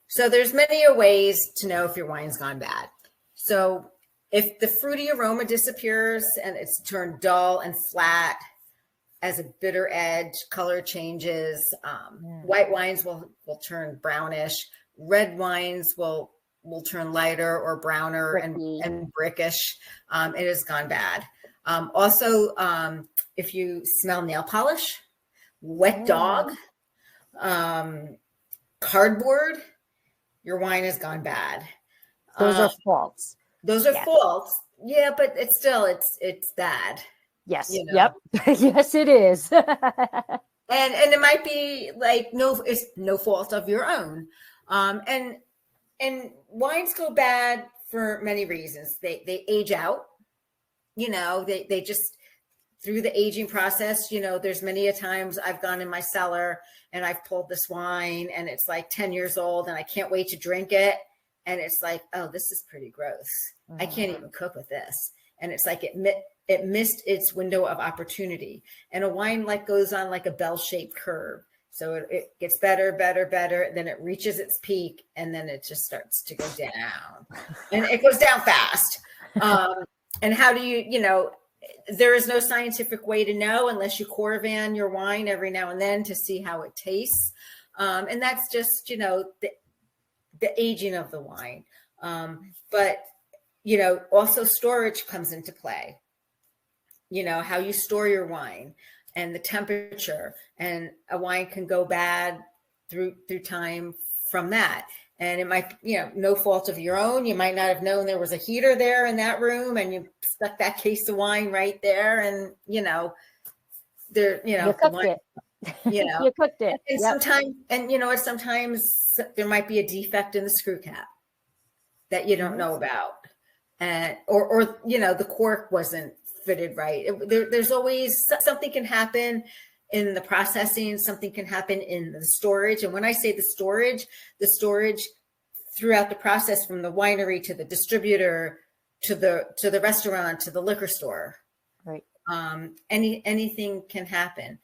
So there's many ways to know if your wine's gone bad. So if the fruity aroma disappears and it's turned dull and flat, as a bitter edge, color changes, white wines will turn brownish, red wines will turn lighter or browner and brickish. It has gone bad. Also, if you smell nail polish, wet dog, cardboard, your wine has gone bad. Those are faults. Those are faults. Yeah, but it's still, it's bad. Yes. Yep. Yes, it is. And it might be like, it's no fault of your own. And wines go bad for many reasons. They age out, they just, through the aging process, there's many a times I've gone in my cellar and I've pulled this wine and it's like 10 years old and I can't wait to drink it. And it's like, oh, this is pretty gross. I can't even cook with this. And it's like, it missed its window of opportunity. And a wine goes on like a bell-shaped curve. So it gets better, then it reaches its peak, and then it just starts to go down. And it goes down fast. And how do there is no scientific way to know unless you Corvan your wine every now and then to see how it tastes. And that's just, the aging of the wine. But, also storage comes into play. How you store your wine and the temperature, and a wine can go bad through time from that. And it might, no fault of your own. You might not have known there was a heater there in that room and you stuck that case of wine right there. And, you cooked it. You cooked it. And sometimes there might be a defect in the screw cap that you don't know about. and or the cork wasn't fitted right. There's always something can happen in the processing, something can happen in the storage. And when I say the storage throughout the process, from the winery to the distributor to the restaurant to the liquor store, right? Anything can happen.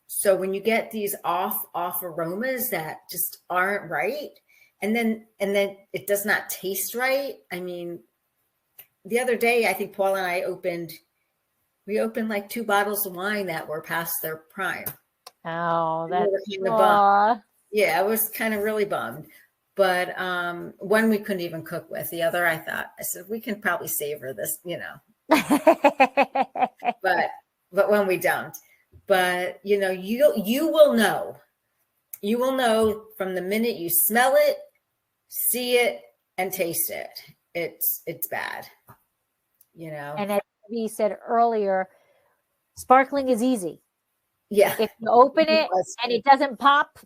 So when you get these off aromas that just aren't right, and then it does not taste right. I mean, the other day, I think Paul and I opened like 2 bottles of wine that were past their prime. Oh, that's yeah, I was kind of really bummed. But one we couldn't even cook with. The other, I said, we can probably savor this, but when we don't. But you will know from the minute you smell it, see it, and taste it. It's bad, And as we said earlier, sparkling is easy. Yeah. If you open it and it doesn't pop.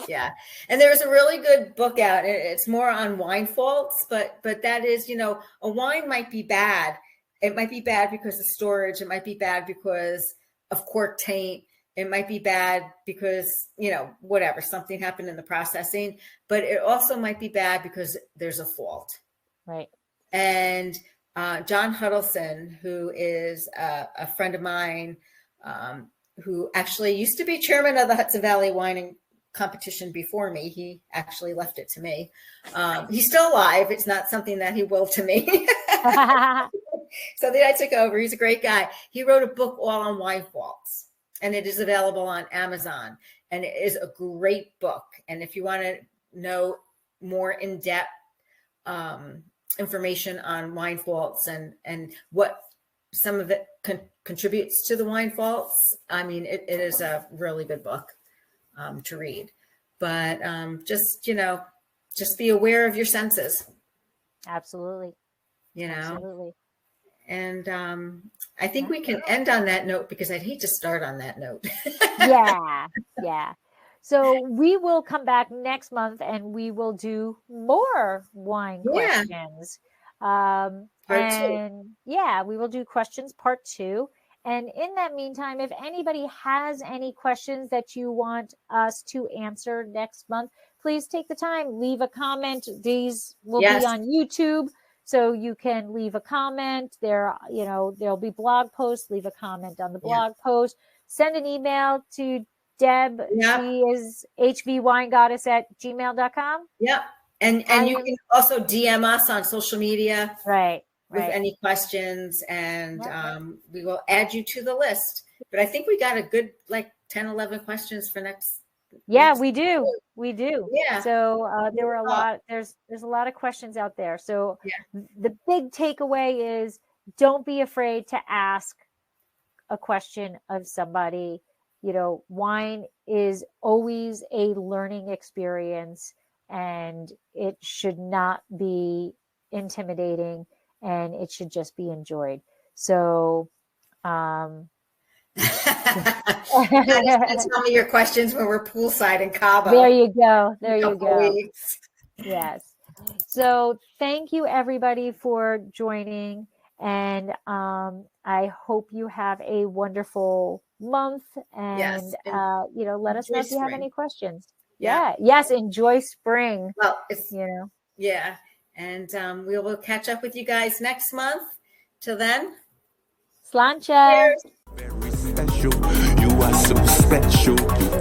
Yeah. And there's a really good book out. It's more on wine faults, but that is, a wine might be bad. It might be bad because of storage. It might be bad because of cork taint. It might be bad because, whatever, something happened in the processing, but it also might be bad because there's a fault. Right. And John Huddleston, who is a friend of mine, who actually used to be chairman of the Hudson Valley Wine Competition before me. He actually left it to me. He's still alive. It's not something that he willed to me. So then I took over. He's a great guy. He wrote a book all on wine faults, and it is available on Amazon. And it is a great book. And if you want to know more in-depth information on wine faults and what some of it contributes to the wine faults, I mean, it is a really good book to read. But just be aware of your senses. Absolutely. Absolutely. And I think we can end on that note, because I'd hate to start on that note. Yeah. So we will come back next month and we will do more wine questions. Part 2. Yeah, we will do questions part 2. And in that meantime, if anybody has any questions that you want us to answer next month, please take the time, leave a comment. These will be on YouTube. So you can leave a comment there. There'll be blog posts. Leave a comment on the blog post. Send an email to Deb. Yep. She is hvwinegoddess@gmail.com. Yep. And you can also DM us on social media. Right. With any questions, and we will add you to the list. But I think we got a good 10, 11 questions for next. Yeah, we do. Yeah. So there were a lot. There's a lot of questions out there. So the big takeaway is, don't be afraid to ask a question of somebody. Wine is always a learning experience, and it should not be intimidating, and it should just be enjoyed. So tell me your questions when we're poolside in Cabo. There you go. Yes. So thank you, everybody, for joining. And I hope you have a wonderful month. And, let us know if you have any questions. Yeah. Yes. Enjoy spring. Well, it's, Yeah. And we will catch up with you guys next month. Till then. Slancha. Cheers. Very special. You are so special.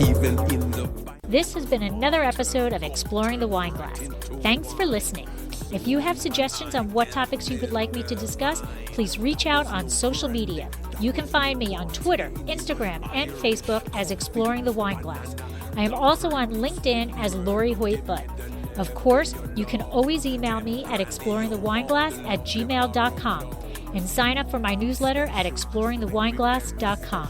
Even in the... This has been another episode of Exploring the Wine Glass. Thanks for listening. If you have suggestions on what topics you would like me to discuss, please reach out on social media. You can find me on Twitter, Instagram, and Facebook as Exploring the Wine Glass. I am also on LinkedIn as Lori Hoyt-Butt. Of course, you can always email me at exploringthewineglass@gmail.com and sign up for my newsletter at exploringthewineglass.com.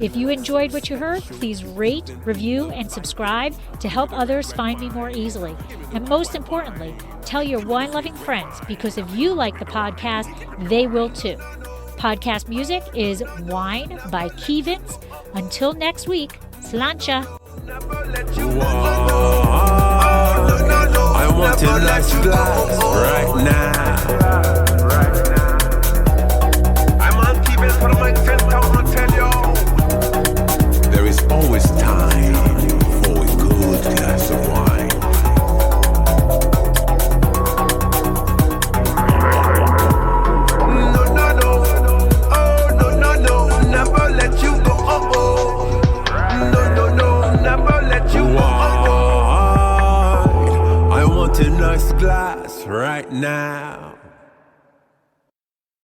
If you enjoyed what you heard, please rate, review, and subscribe to help others find me more easily. And most importantly, tell your wine-loving friends, because if you like the podcast, they will too. Podcast music is Wine by Kevins. Until next week, Slancha. I want a nice glass right now. I'm on TV for my 10,000 tell you. There is always time for a good glass of wine. No, no, no. Oh, no, no, no. Never let you go. Oh, oh. No, no, no. Never let you go. Oh, oh. I want a nice glass right now.